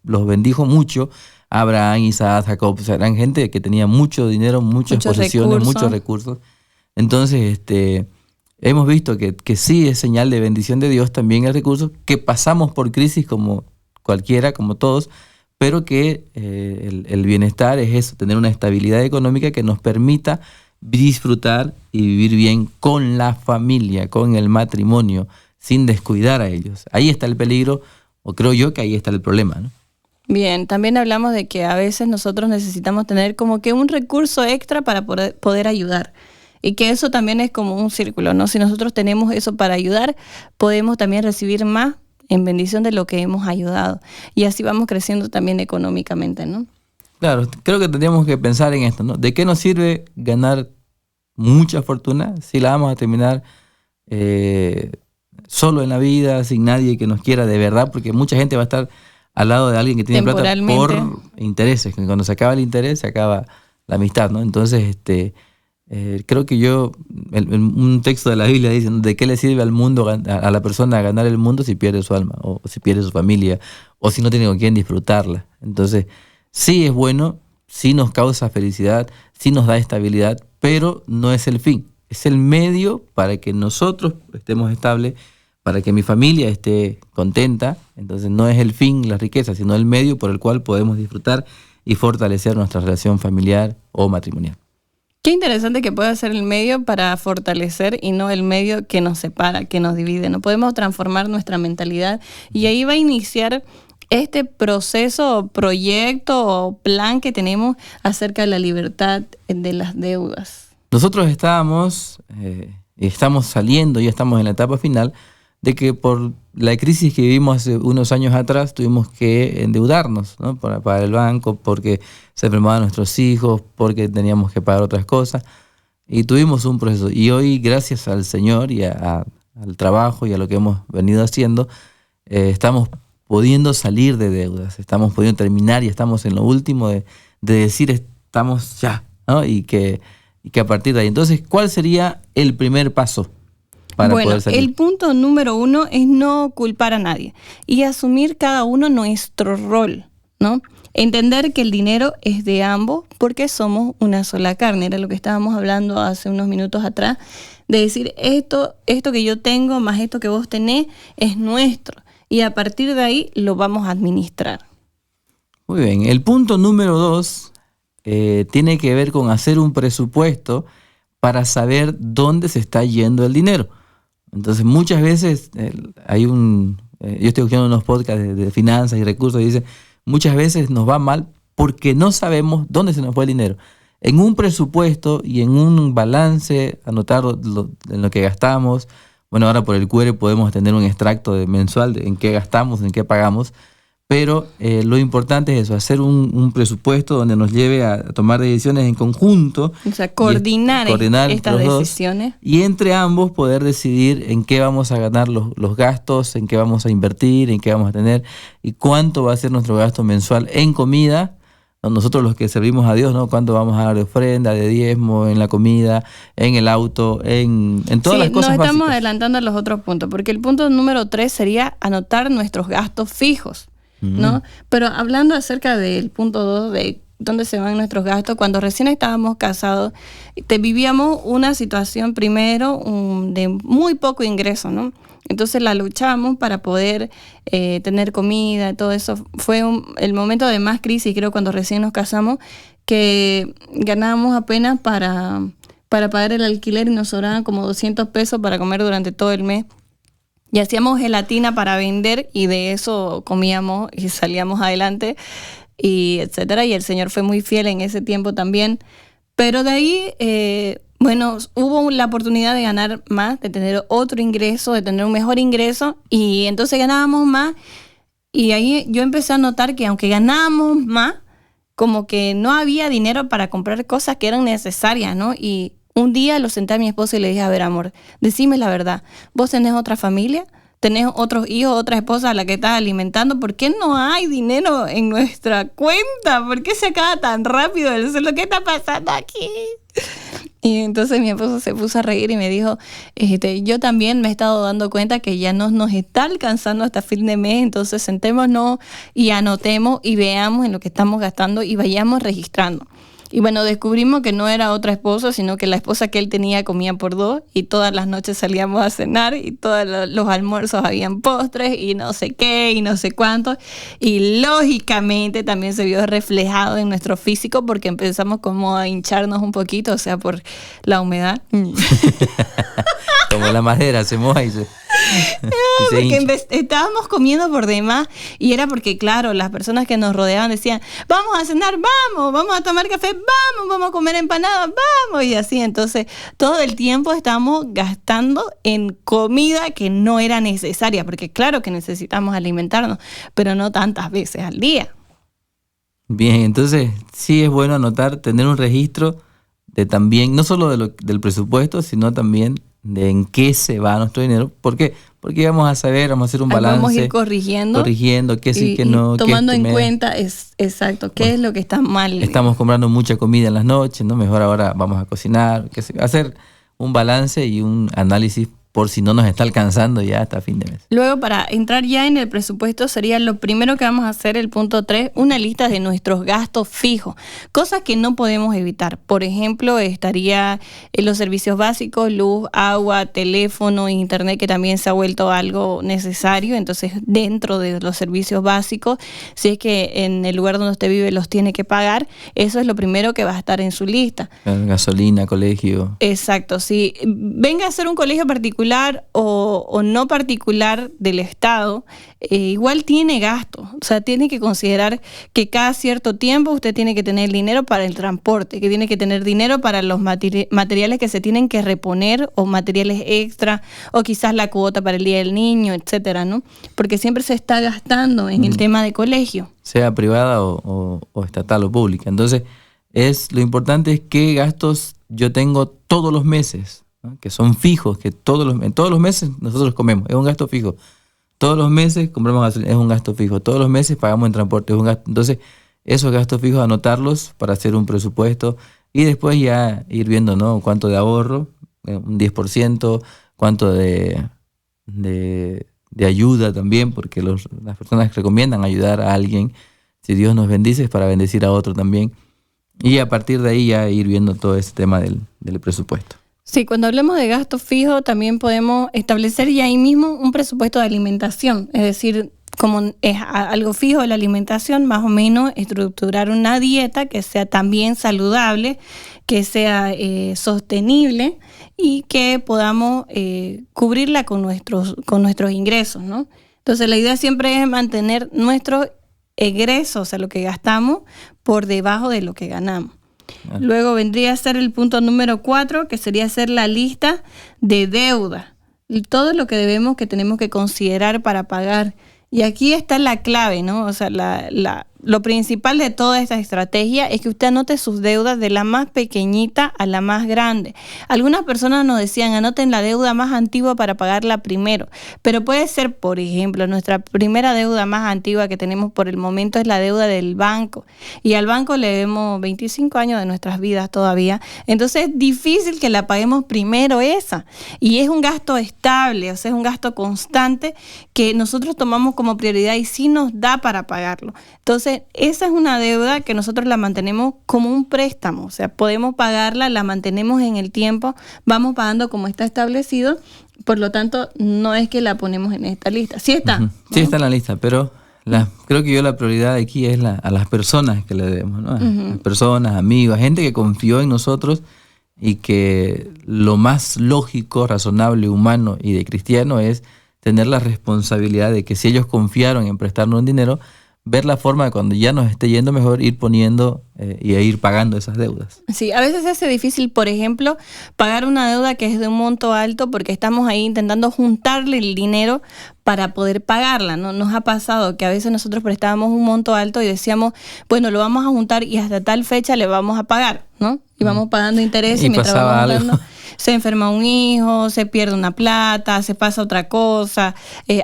los bendijo mucho. Abraham, Isaac, Jacob, o sea, eran gente que tenía mucho dinero, muchas posesiones, muchos recursos. Entonces, hemos visto que sí es señal de bendición de Dios también el recurso, que pasamos por crisis como cualquiera, como todos, pero que el bienestar es eso, tener una estabilidad económica que nos permita disfrutar y vivir bien con la familia, con el matrimonio, sin descuidar a ellos. Ahí está el peligro, o creo yo que ahí está el problema, ¿no? Bien, también hablamos de que a veces nosotros necesitamos tener como que un recurso extra para poder ayudar. Y que eso también es como un círculo, ¿no? Si nosotros tenemos eso para ayudar, podemos también recibir más en bendición de lo que hemos ayudado. Y así vamos creciendo también económicamente, ¿no? Claro, creo que tendríamos que pensar en esto, ¿no? ¿De qué nos sirve ganar mucha fortuna si la vamos a terminar solo en la vida, sin nadie que nos quiera de verdad? Porque mucha gente va a estar al lado de alguien que tiene plata por intereses. Cuando se acaba el interés, se acaba la amistad, ¿no? Entonces, creo que un texto de la Biblia dice, ¿de qué le sirve al mundo, a la persona ganar el mundo si pierde su alma, o si pierde su familia, o si no tiene con quién disfrutarla? Entonces, sí es bueno, sí nos causa felicidad, sí nos da estabilidad, pero no es el fin. Es el medio para que nosotros estemos estables, para que mi familia esté contenta. Entonces no es el fin la riqueza, sino el medio por el cual podemos disfrutar y fortalecer nuestra relación familiar o matrimonial. Qué interesante que pueda ser el medio para fortalecer y no el medio que nos separa, que nos divide. No podemos transformar nuestra mentalidad y ahí va a iniciar este proceso, proyecto o plan que tenemos acerca de la libertad de las deudas. Nosotros estamos saliendo, ya estamos en la etapa final de que por la crisis que vivimos hace unos años atrás tuvimos que endeudarnos, ¿no? para el banco, porque se enfermaban nuestros hijos, porque teníamos que pagar otras cosas, y tuvimos un proceso. Y hoy, gracias al Señor y al trabajo y a lo que hemos venido haciendo, estamos pudiendo salir de deudas, estamos pudiendo terminar y estamos en lo último de decir estamos ya, ¿no? Y que a partir de ahí. Entonces, ¿cuál sería el primer paso para poder salir? El punto número 1 es no culpar a nadie y asumir cada uno nuestro rol, ¿no? Entender que el dinero es de ambos porque somos una sola carne. Era lo que estábamos hablando hace unos minutos atrás, de decir esto que yo tengo más esto que vos tenés es nuestro y a partir de ahí lo vamos a administrar. Muy bien. El punto número 2 tiene que ver con hacer un presupuesto para saber dónde se está yendo el dinero. Entonces muchas veces yo estoy escuchando unos podcasts de finanzas y recursos y dicen, muchas veces nos va mal porque no sabemos dónde se nos fue el dinero. En un presupuesto y en un balance, anotar en lo que gastamos. Bueno, ahora por el QR podemos tener un extracto mensual de en qué gastamos, en qué pagamos. Pero lo importante es eso, hacer un presupuesto donde nos lleve a tomar decisiones en conjunto. O sea, coordinar estas decisiones. Y entre ambos poder decidir en qué vamos a ganar los gastos, en qué vamos a invertir, en qué vamos a tener y cuánto va a ser nuestro gasto mensual en comida. Nosotros los que servimos a Dios, ¿no? Cuánto vamos a dar de ofrenda, de diezmo, en la comida, en el auto, en todas las cosas básicas. Nos estamos adelantando a los otros puntos, porque el punto número 3 sería anotar nuestros gastos fijos, ¿no? Pero hablando acerca del punto 2 de dónde se van nuestros gastos, cuando recién estábamos casados, vivíamos una situación primero de muy poco ingreso, ¿no? Entonces la luchamos para poder tener comida, todo eso. Fue el momento de más crisis, creo, cuando recién nos casamos, que ganábamos apenas para pagar el alquiler y nos sobraban como 200 pesos para comer durante todo el mes. Y hacíamos gelatina para vender y de eso comíamos y salíamos adelante, y etcétera. Y el Señor fue muy fiel en ese tiempo también. Pero de ahí, hubo la oportunidad de ganar más, de tener otro ingreso, de tener un mejor ingreso. Y entonces ganábamos más. Y ahí yo empecé a notar que aunque ganábamos más, como que no había dinero para comprar cosas que eran necesarias, ¿no? Y un día lo senté a mi esposo y le dije, a ver, amor, decime la verdad, ¿vos tenés otra familia? ¿Tenés otros hijos, otra esposa a la que estás alimentando? ¿Por qué no hay dinero en nuestra cuenta? ¿Por qué se acaba tan rápido el sueldo? ¿Qué está pasando aquí? Y entonces mi esposo se puso a reír y me dijo, yo también me he estado dando cuenta que ya no nos está alcanzando hasta fin de mes, entonces sentémonos y anotemos y veamos en lo que estamos gastando y vayamos registrando. Y bueno, descubrimos que no era otra esposa, sino que la esposa que él tenía comía por dos y todas las noches salíamos a cenar y todos los almuerzos habían postres y no sé qué y no sé cuánto. Y lógicamente también se vio reflejado en nuestro físico porque empezamos como a hincharnos un poquito, o sea, por la humedad. Como la madera, se moja y se... Porque estábamos comiendo por demás y era porque, claro, las personas que nos rodeaban decían, vamos a cenar, vamos a tomar café, vamos a comer empanadas, vamos, y así. Entonces, todo el tiempo estábamos gastando en comida que no era necesaria, porque claro que necesitamos alimentarnos, pero no tantas veces al día. Bien, entonces sí es bueno anotar, tener un registro de también, no solo del presupuesto, sino también de en qué se va nuestro dinero. ¿Por qué? Porque vamos a saber, vamos a hacer un balance. Vamos a ir corrigiendo qué sí, qué no. Tomando en cuenta, exacto, qué es lo que está mal. Estamos comprando mucha comida en las noches, ¿no? Mejor ahora vamos a cocinar, hacer un balance y un análisis por si no nos está alcanzando ya hasta fin de mes. Luego, para entrar ya en el presupuesto, sería lo primero que vamos a hacer, el punto 3, una lista de nuestros gastos fijos, cosas que no podemos evitar. Por ejemplo, estaría los servicios básicos, luz, agua, teléfono, internet, que también se ha vuelto algo necesario. Entonces, dentro de los servicios básicos, si es que en el lugar donde usted vive los tiene que pagar, eso es lo primero que va a estar en su lista. Gasolina, colegio. Exacto, si venga a ser un colegio particular o no particular del Estado, igual tiene gastos. O sea, tiene que considerar que cada cierto tiempo usted tiene que tener dinero para el transporte, que tiene que tener dinero para los materiales que se tienen que reponer o materiales extra, o quizás la cuota para el Día del Niño, etcétera, ¿no? Porque siempre se está gastando en el tema de colegio. Sea privada o estatal o pública. Entonces, lo importante es qué gastos yo tengo todos los meses, ¿no? Que son fijos, que todos los meses nosotros comemos, es un gasto fijo. Todos los meses compramos gasolina, es un gasto fijo. Todos los meses pagamos en transporte, es un gasto. Entonces, esos gastos fijos, anotarlos para hacer un presupuesto y después ya ir viendo, ¿no? Cuánto de ahorro, un 10%, cuánto de ayuda también, porque las personas recomiendan ayudar a alguien. Si Dios nos bendice, es para bendecir a otro también. Y a partir de ahí ya ir viendo todo ese tema del presupuesto. Sí, cuando hablemos de gasto fijo también podemos establecer ya ahí mismo un presupuesto de alimentación, es decir, como es algo fijo la alimentación, más o menos estructurar una dieta que sea también saludable, que sea sostenible y que podamos cubrirla con nuestros ingresos, ¿no? Entonces la idea siempre es mantener nuestros egresos, o sea, lo que gastamos, por debajo de lo que ganamos. Luego vendría a ser el punto número 4, que sería hacer la lista de deuda. Y todo lo que que tenemos que considerar para pagar. Y aquí está la clave, ¿no? O sea, lo principal de toda esta estrategia es que usted anote sus deudas de la más pequeñita a la más grande. Algunas personas nos decían, anoten la deuda más antigua para pagarla primero. Pero puede ser, por ejemplo, nuestra primera deuda más antigua que tenemos por el momento es la deuda del banco. Y al banco le debemos 25 años de nuestras vidas todavía. Entonces es difícil que la paguemos primero esa. Y es un gasto estable, o sea, es un gasto constante que nosotros tomamos como prioridad y sí nos da para pagarlo. Entonces, esa es una deuda que nosotros la mantenemos como un préstamo, o sea, podemos pagarla, la mantenemos en el tiempo, vamos pagando como está establecido, por lo tanto, no es que la ponemos en esta lista. Sí está. Uh-huh. Sí está en la lista, pero creo que la prioridad aquí es a las personas que le debemos, ¿no? A las personas, amigos, gente que confió en nosotros y que lo más lógico, razonable, humano y de cristiano es tener la responsabilidad de que si ellos confiaron en prestarnos un dinero, ver la forma de cuando ya nos esté yendo mejor, ir poniendo y ir pagando esas deudas. Sí, a veces se hace difícil, por ejemplo, pagar una deuda que es de un monto alto porque estamos ahí intentando juntarle el dinero para poder pagarla, ¿no? Nos ha pasado que a veces nosotros prestábamos un monto alto y decíamos, bueno, lo vamos a juntar y hasta tal fecha le vamos a pagar. ¿no? Y vamos pagando interés Y y mientras pasaba vamos algo. dando, se enferma un hijo, se pierde una plata, se pasa otra cosa,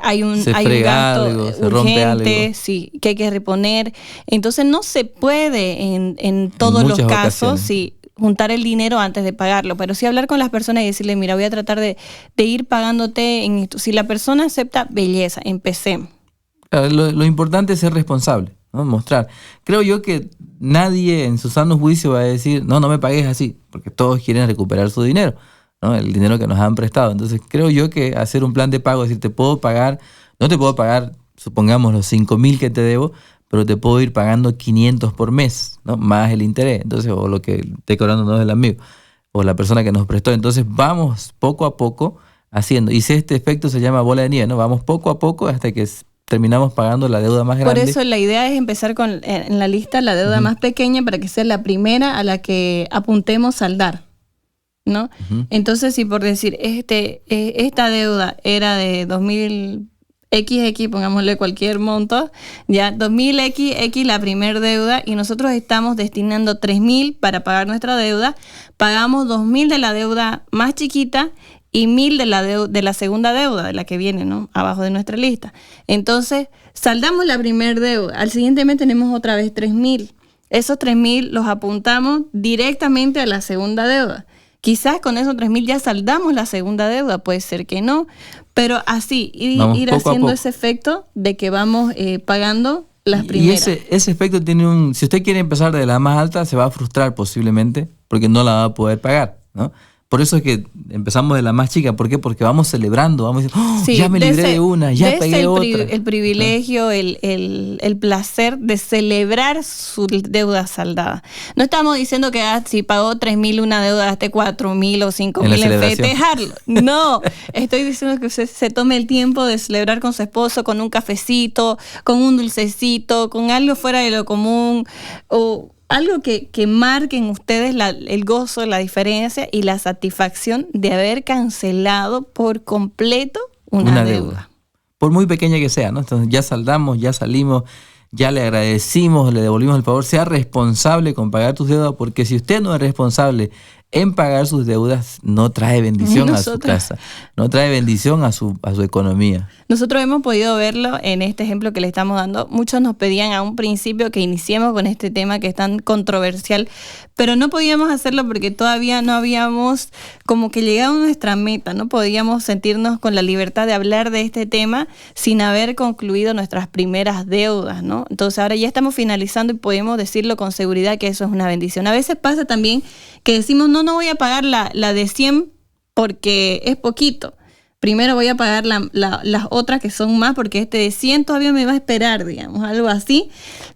hay un Se gasto frega algo, se rompe urgente, algo. sí, que hay que reponer. Entonces no se puede en todos los muchas casos, ocasiones. sí, juntar el dinero antes de pagarlo, pero sí hablar con las personas y decirle, mira, voy a tratar de ir pagándote en esto. Si la persona acepta, belleza, empecemos. Claro, lo importante es ser responsable, ¿no? Mostrar. Creo yo que nadie en su sano juicio va a decir, no me pagues así, porque todos quieren recuperar su dinero, ¿no? El dinero que nos han prestado. Entonces creo yo que hacer un plan de pago, es decir, no te puedo pagar, supongamos, los 5,000 que te debo, pero te puedo ir pagando 500 por mes, ¿no? Más el interés, entonces, o lo que esté cobrándonos el amigo, o la persona que nos prestó. Entonces vamos poco a poco haciendo. Y si este efecto se llama bola de nieve, ¿no? Vamos poco a poco hasta que terminamos pagando la deuda más grande. Por eso la idea es empezar con en la lista la deuda más pequeña para que sea la primera a la que apuntemos saldar, ¿no? Entonces, si por decir, esta deuda era de 2,000 XX, pongámosle cualquier monto, ya 2,000 XX la primer deuda y nosotros estamos destinando 3,000 para pagar nuestra deuda, pagamos 2,000 de la deuda más chiquita y 1,000 de la segunda deuda, de la que viene, ¿no? Abajo de nuestra lista. Entonces, saldamos la primera deuda. Al siguiente mes tenemos otra vez 3,000. Esos 3,000 los apuntamos directamente a la segunda deuda. Quizás con esos 3,000 ya saldamos la segunda deuda, puede ser que no, pero así, ir poco a haciendo poco. ese efecto de que vamos pagando las Y primeras. ese efecto tiene si usted quiere empezar de la más alta, se va a frustrar posiblemente, porque no la va a poder pagar, ¿no? Por eso es que empezamos de la más chica. ¿Por qué? Porque vamos celebrando, vamos diciendo, Sí, ya me libré de una, ya dese pegué otra. el privilegio, el placer de celebrar su deuda saldada. No estamos diciendo que si pagó 3,000 una deuda, gaste 4,000 o 5,000 en celebración. festejarlo. No, estoy diciendo que usted se tome el tiempo de celebrar con su esposo, con un cafecito, con un dulcecito, con algo fuera de lo común, o algo que marque en ustedes el gozo, la diferencia y la satisfacción de haber cancelado por completo una deuda. Por muy pequeña que sea, ¿no? Entonces ya saldamos, ya salimos, ya le agradecimos, le devolvimos el favor. Sea responsable con pagar tus deudas, porque si usted no es responsable en pagar sus deudas, no trae bendición a su casa, no trae bendición a su economía. Nosotros hemos podido verlo en este ejemplo que le estamos dando. Muchos nos pedían a un principio que iniciemos con este tema que es tan controversial, pero no podíamos hacerlo porque todavía no habíamos como que llegado a nuestra meta, no podíamos sentirnos con la libertad de hablar de este tema sin haber concluido nuestras primeras deudas, ¿no? Entonces ahora ya estamos finalizando y podemos decirlo con seguridad que eso es una bendición. A veces pasa también que decimos, no voy a pagar la de 100 porque es poquito. Primero voy a pagar las otras que son más porque este de 100 todavía me va a esperar, digamos, algo así.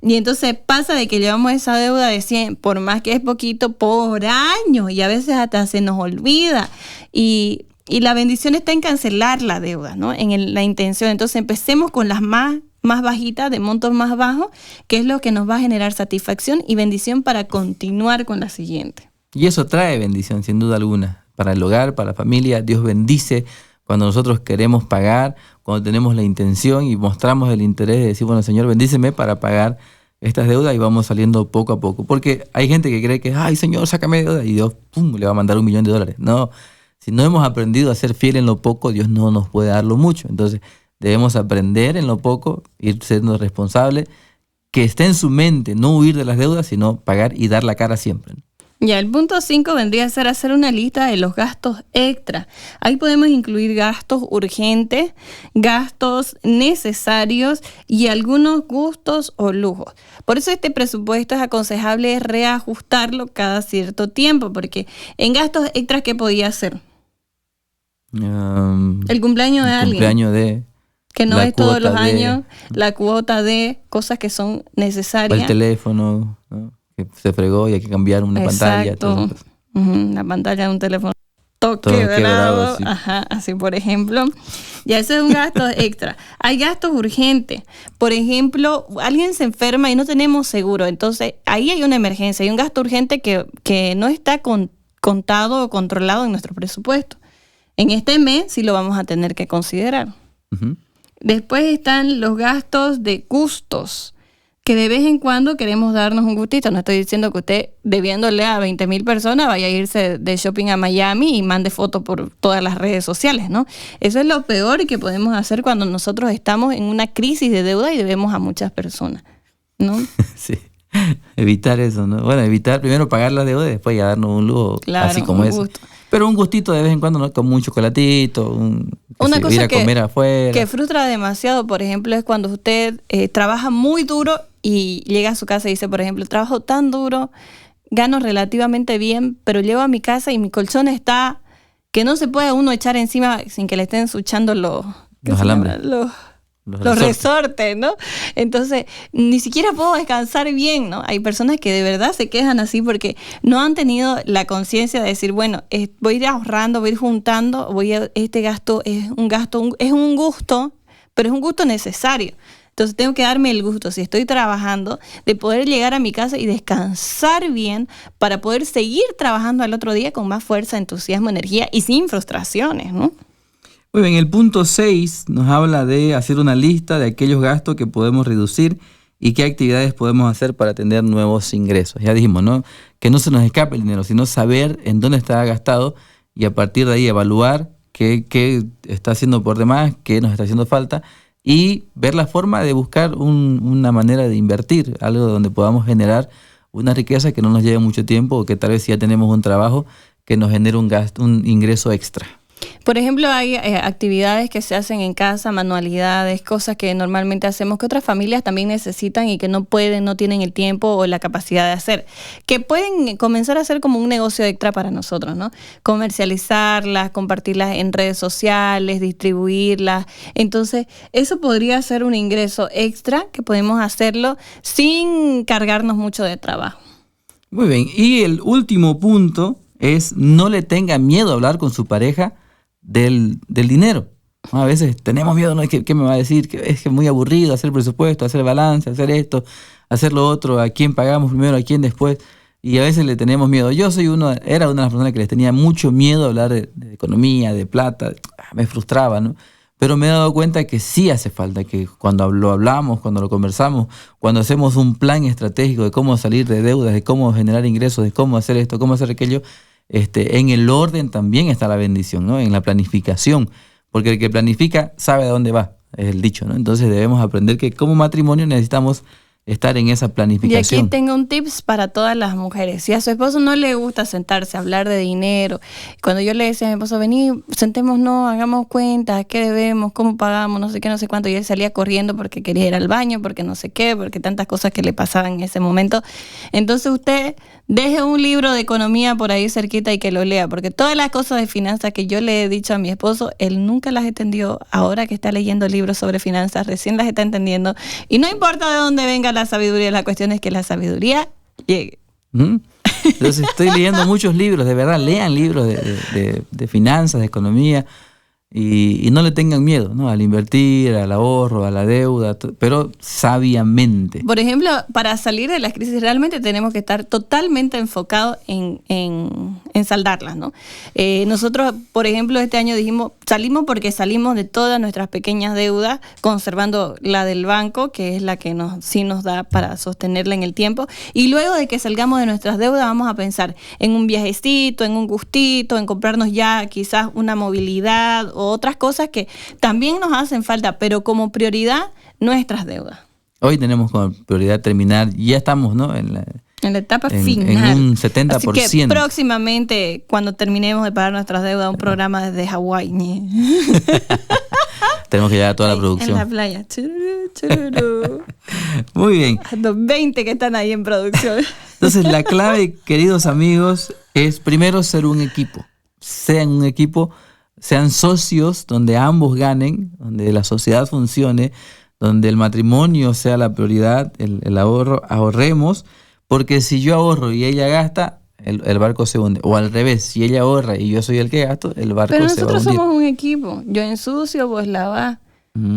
Y entonces pasa de que llevamos esa deuda de 100, por más que es poquito, por años y a veces hasta se nos olvida. Y la bendición está en cancelar la deuda, ¿no? En la intención. Entonces empecemos con las más bajitas, de montos más bajos, que es lo que nos va a generar satisfacción y bendición para continuar con la siguiente. Y eso trae bendición, sin duda alguna, para el hogar, para la familia. Dios bendice cuando nosotros queremos pagar, cuando tenemos la intención y mostramos el interés de decir, bueno, Señor, bendíceme para pagar estas deudas y vamos saliendo poco a poco. Porque hay gente que cree que, ay, Señor, sácame de deuda y Dios, pum, le va a mandar $1,000,000. No, si no hemos aprendido a ser fiel en lo poco, Dios no nos puede dar lo mucho. Entonces, debemos aprender en lo poco, ir siendo responsables, que esté en su mente no huir de las deudas, sino pagar y dar la cara siempre. Ya, el punto 5 vendría a ser hacer una lista de los gastos extra. Ahí podemos incluir gastos urgentes, gastos necesarios y algunos gustos o lujos. Por eso este presupuesto es aconsejable reajustarlo cada cierto tiempo, porque en gastos extras, ¿qué podía hacer? El cumpleaños de alguien. Cumpleaños de... Que no la es todos los cuota de- años, la cuota de cosas que son necesarias. El teléfono, ¿no? Que se fregó y hay que cambiar una pantalla. Exacto. todo eso. La pantalla de un teléfono todo Todo quebrado. quebrado, sí. Ajá, así por ejemplo. Ya eso es un gasto extra. Hay gastos urgentes. Por ejemplo, alguien se enferma y no tenemos seguro. Entonces, ahí hay una emergencia. Hay un gasto urgente que no está contado o controlado en nuestro presupuesto. En este mes sí lo vamos a tener que considerar. Ujú. Después están los gastos de gustos, que de vez en cuando queremos darnos un gustito. No estoy diciendo que usted, debiéndole a 20,000 personas, vaya a irse de shopping a Miami y mande fotos por todas las redes sociales, ¿no? Eso es lo peor que podemos hacer cuando nosotros estamos en una crisis de deuda y debemos a muchas personas, ¿no? Sí. Evitar eso, ¿no? Bueno, evitar primero pagar la deuda y después ya darnos un lujo, claro, así como es. Pero un gustito de vez en cuando, ¿no? Como un chocolatito, una cosa ir a comer afuera. Que frustra demasiado, por ejemplo, es cuando usted trabaja muy duro y llega a su casa y dice, por ejemplo, trabajo tan duro, gano relativamente bien, pero llego a mi casa y mi colchón está que no se puede uno echar encima sin que le estén suchando los alambres. Los resortes, ¿no? Entonces, ni siquiera puedo descansar bien, ¿no? Hay personas que de verdad se quejan así porque no han tenido la conciencia de decir, bueno, voy a ir ahorrando, voy a ir juntando, este gasto es un gusto, pero es un gusto necesario. Entonces tengo que darme el gusto, si estoy trabajando, de poder llegar a mi casa y descansar bien para poder seguir trabajando al otro día con más fuerza, entusiasmo, energía y sin frustraciones, ¿no? Muy bien, el punto 6 nos habla de hacer una lista de aquellos gastos que podemos reducir y qué actividades podemos hacer para tener nuevos ingresos. Ya dijimos, ¿no? Que no se nos escape el dinero, sino saber en dónde está gastado y a partir de ahí evaluar qué está haciendo por demás, qué nos está haciendo falta y ver la forma de buscar una manera de invertir, algo donde podamos generar una riqueza que no nos lleve mucho tiempo o que tal vez si ya tenemos un trabajo que nos genere un ingreso extra. Por ejemplo, hay actividades que se hacen en casa, manualidades, cosas que normalmente hacemos que otras familias también necesitan y que no pueden, no tienen el tiempo o la capacidad de hacer, que pueden comenzar a ser como un negocio extra para nosotros, ¿no? Comercializarlas, compartirlas en redes sociales, distribuirlas. Entonces, eso podría ser un ingreso extra que podemos hacerlo sin cargarnos mucho de trabajo. Muy bien, y el último punto es no le tenga miedo a hablar con su pareja del dinero. A veces tenemos miedo, ¿no? ¿Qué me va a decir? Que es que es muy aburrido hacer presupuesto, hacer balance, hacer esto, hacer lo otro, a quién pagamos primero, a quién después, y a veces le tenemos miedo. Yo era una de las personas que les tenía mucho miedo a hablar de economía, de plata, me frustraba, ¿no? Pero me he dado cuenta que sí hace falta, que cuando lo hablamos, cuando lo conversamos, cuando hacemos un plan estratégico de cómo salir de deudas, de cómo generar ingresos, de cómo hacer esto, cómo hacer aquello, en el orden también está la bendición, ¿no? En la planificación, porque el que planifica sabe a dónde va, es el dicho, ¿no? Entonces debemos aprender que como matrimonio necesitamos estar en esa planificación. Y aquí tengo un tips para todas las mujeres. Si a su esposo no le gusta sentarse a hablar de dinero, cuando yo le decía a mi esposo, vení, sentémonos, hagamos cuentas, qué debemos, cómo pagamos, no sé qué, no sé cuánto, y él salía corriendo porque quería ir al baño, porque no sé qué, porque tantas cosas que le pasaban en ese momento. Entonces usted deje un libro de economía por ahí cerquita y que lo lea, porque todas las cosas de finanzas que yo le he dicho a mi esposo, él nunca las entendió. Ahora que está leyendo libros sobre finanzas, recién las está entendiendo. Y no importa de dónde venga la sabiduría, la cuestión es que la sabiduría llegue. Entonces estoy leyendo muchos libros, de verdad, lean libros de finanzas, de economía, y no le tengan miedo, ¿no? Al invertir, al ahorro, a la deuda, pero sabiamente. Por ejemplo, para salir de las crisis realmente tenemos que estar totalmente enfocados en saldarlas, ¿no? Nosotros, por ejemplo, este año dijimos, salimos porque salimos de todas nuestras pequeñas deudas, conservando la del banco, que es la que sí nos da para sostenerla en el tiempo, y luego de que salgamos de nuestras deudas vamos a pensar en un viajecito, en un gustito, en comprarnos ya quizás una movilidad o otras cosas que también nos hacen falta, pero como prioridad nuestras deudas. Hoy tenemos como prioridad terminar, ya estamos, ¿no? En la etapa final. En un 70%. Así que próximamente, cuando terminemos de pagar nuestras deudas, un programa desde Hawái. Tenemos que llevar a toda la producción. En la playa. Chururu. Muy bien. Los 20 que están ahí en producción. Entonces, la clave, queridos amigos, es primero ser un equipo. Sean un equipo, sean socios donde ambos ganen, donde la sociedad funcione, donde el matrimonio sea la prioridad, el ahorro, ahorremos, porque si yo ahorro y ella gasta, el barco se hunde. O al revés, si ella ahorra y yo soy el que gasto, el barco se va a hundir. Pero nosotros somos un equipo. Yo ensucio, vos lavás.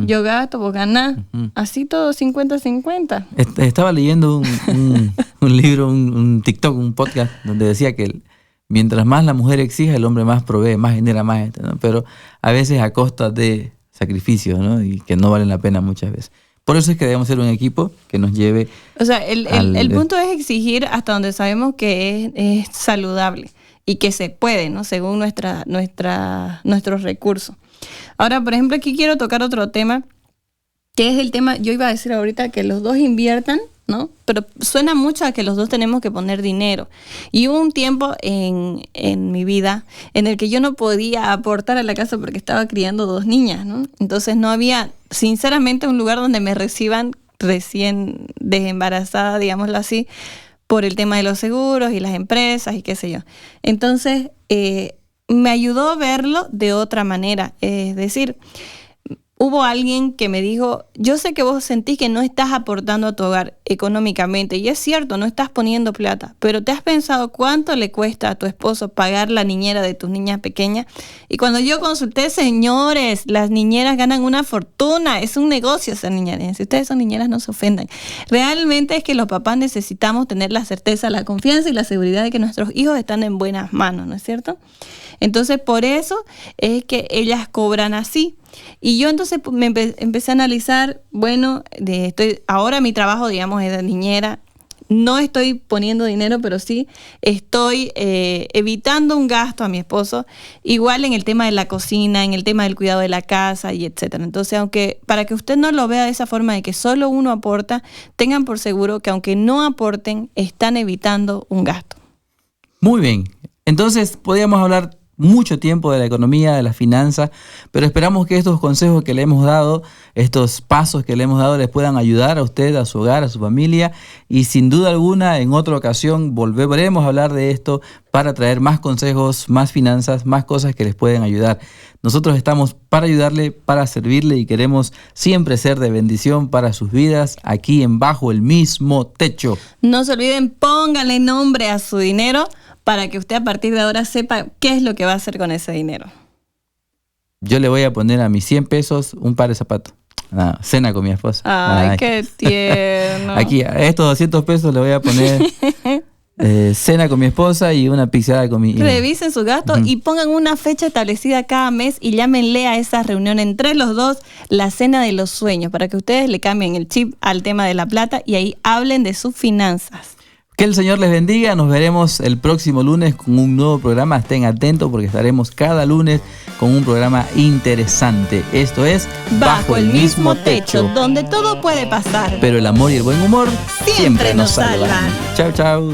Yo gasto, vos ganás. Así todo 50-50. Estaba leyendo un libro, un TikTok, un podcast, donde decía que mientras más la mujer exija, el hombre más provee, más genera más, ¿no? Pero a veces a costa de sacrificios, ¿no? Y que no valen la pena muchas veces. Por eso es que debemos ser un equipo que nos lleve. O sea, el punto es exigir hasta donde sabemos que es saludable y que se puede, ¿no? Según nuestros recursos. Ahora, por ejemplo, aquí quiero tocar otro tema, que es el tema, yo iba a decir ahorita que los dos inviertan, ¿no? Pero suena mucho a que los dos tenemos que poner dinero. Y hubo un tiempo en mi vida en el que yo no podía aportar a la casa porque estaba criando 2 niñas, ¿no? Entonces no había, sinceramente, un lugar donde me reciban recién desembarazada, digámoslo así, por el tema de los seguros y las empresas y qué sé yo. Entonces, me ayudó a verlo de otra manera. Es decir, hubo alguien que me dijo, yo sé que vos sentís que no estás aportando a tu hogar económicamente, y es cierto, no estás poniendo plata, pero ¿te has pensado cuánto le cuesta a tu esposo pagar la niñera de tus niñas pequeñas? Y cuando yo consulté, señores, las niñeras ganan una fortuna, es un negocio ser niñera. Si ustedes son niñeras, no se ofendan. Realmente es que los papás necesitamos tener la certeza, la confianza y la seguridad de que nuestros hijos están en buenas manos, ¿no es cierto? Entonces, por eso es que ellas cobran así. Y yo entonces me empecé a analizar, bueno, ahora mi trabajo, digamos, es de niñera. No estoy poniendo dinero, pero sí estoy evitando un gasto a mi esposo, igual en el tema de la cocina, en el tema del cuidado de la casa y etcétera. Entonces, aunque para que usted no lo vea de esa forma de que solo uno aporta, tengan por seguro que aunque no aporten, están evitando un gasto. Muy bien. Entonces, podríamos hablar mucho tiempo de la economía, de las finanzas, pero esperamos que estos consejos que le hemos dado, estos pasos que le hemos dado, les puedan ayudar a usted, a su hogar, a su familia, y sin duda alguna en otra ocasión volveremos a hablar de esto para traer más consejos, más finanzas, más cosas que les pueden ayudar. Nosotros estamos para ayudarle, para servirle y queremos siempre ser de bendición para sus vidas aquí en Bajo el Mismo Techo. No se olviden, pónganle nombre a su dinero para que usted a partir de ahora sepa qué es lo que va a hacer con ese dinero. Yo le voy a poner a mis 100 pesos un par de zapatos. Cena con mi esposa. Ay, qué tierno. Aquí, a estos 200 pesos le voy a poner cena con mi esposa y una pizzeada con mi hijo. Revisen sus gastos y pongan una fecha establecida cada mes y llámenle a esa reunión entre los dos la cena de los sueños, para que ustedes le cambien el chip al tema de la plata y ahí hablen de sus finanzas. Que el Señor les bendiga. Nos veremos el próximo lunes con un nuevo programa. Estén atentos porque estaremos cada lunes con un programa interesante. Esto es Bajo el Mismo Techo, donde todo puede pasar, pero el amor y el buen humor siempre nos salvan. Chao, chao.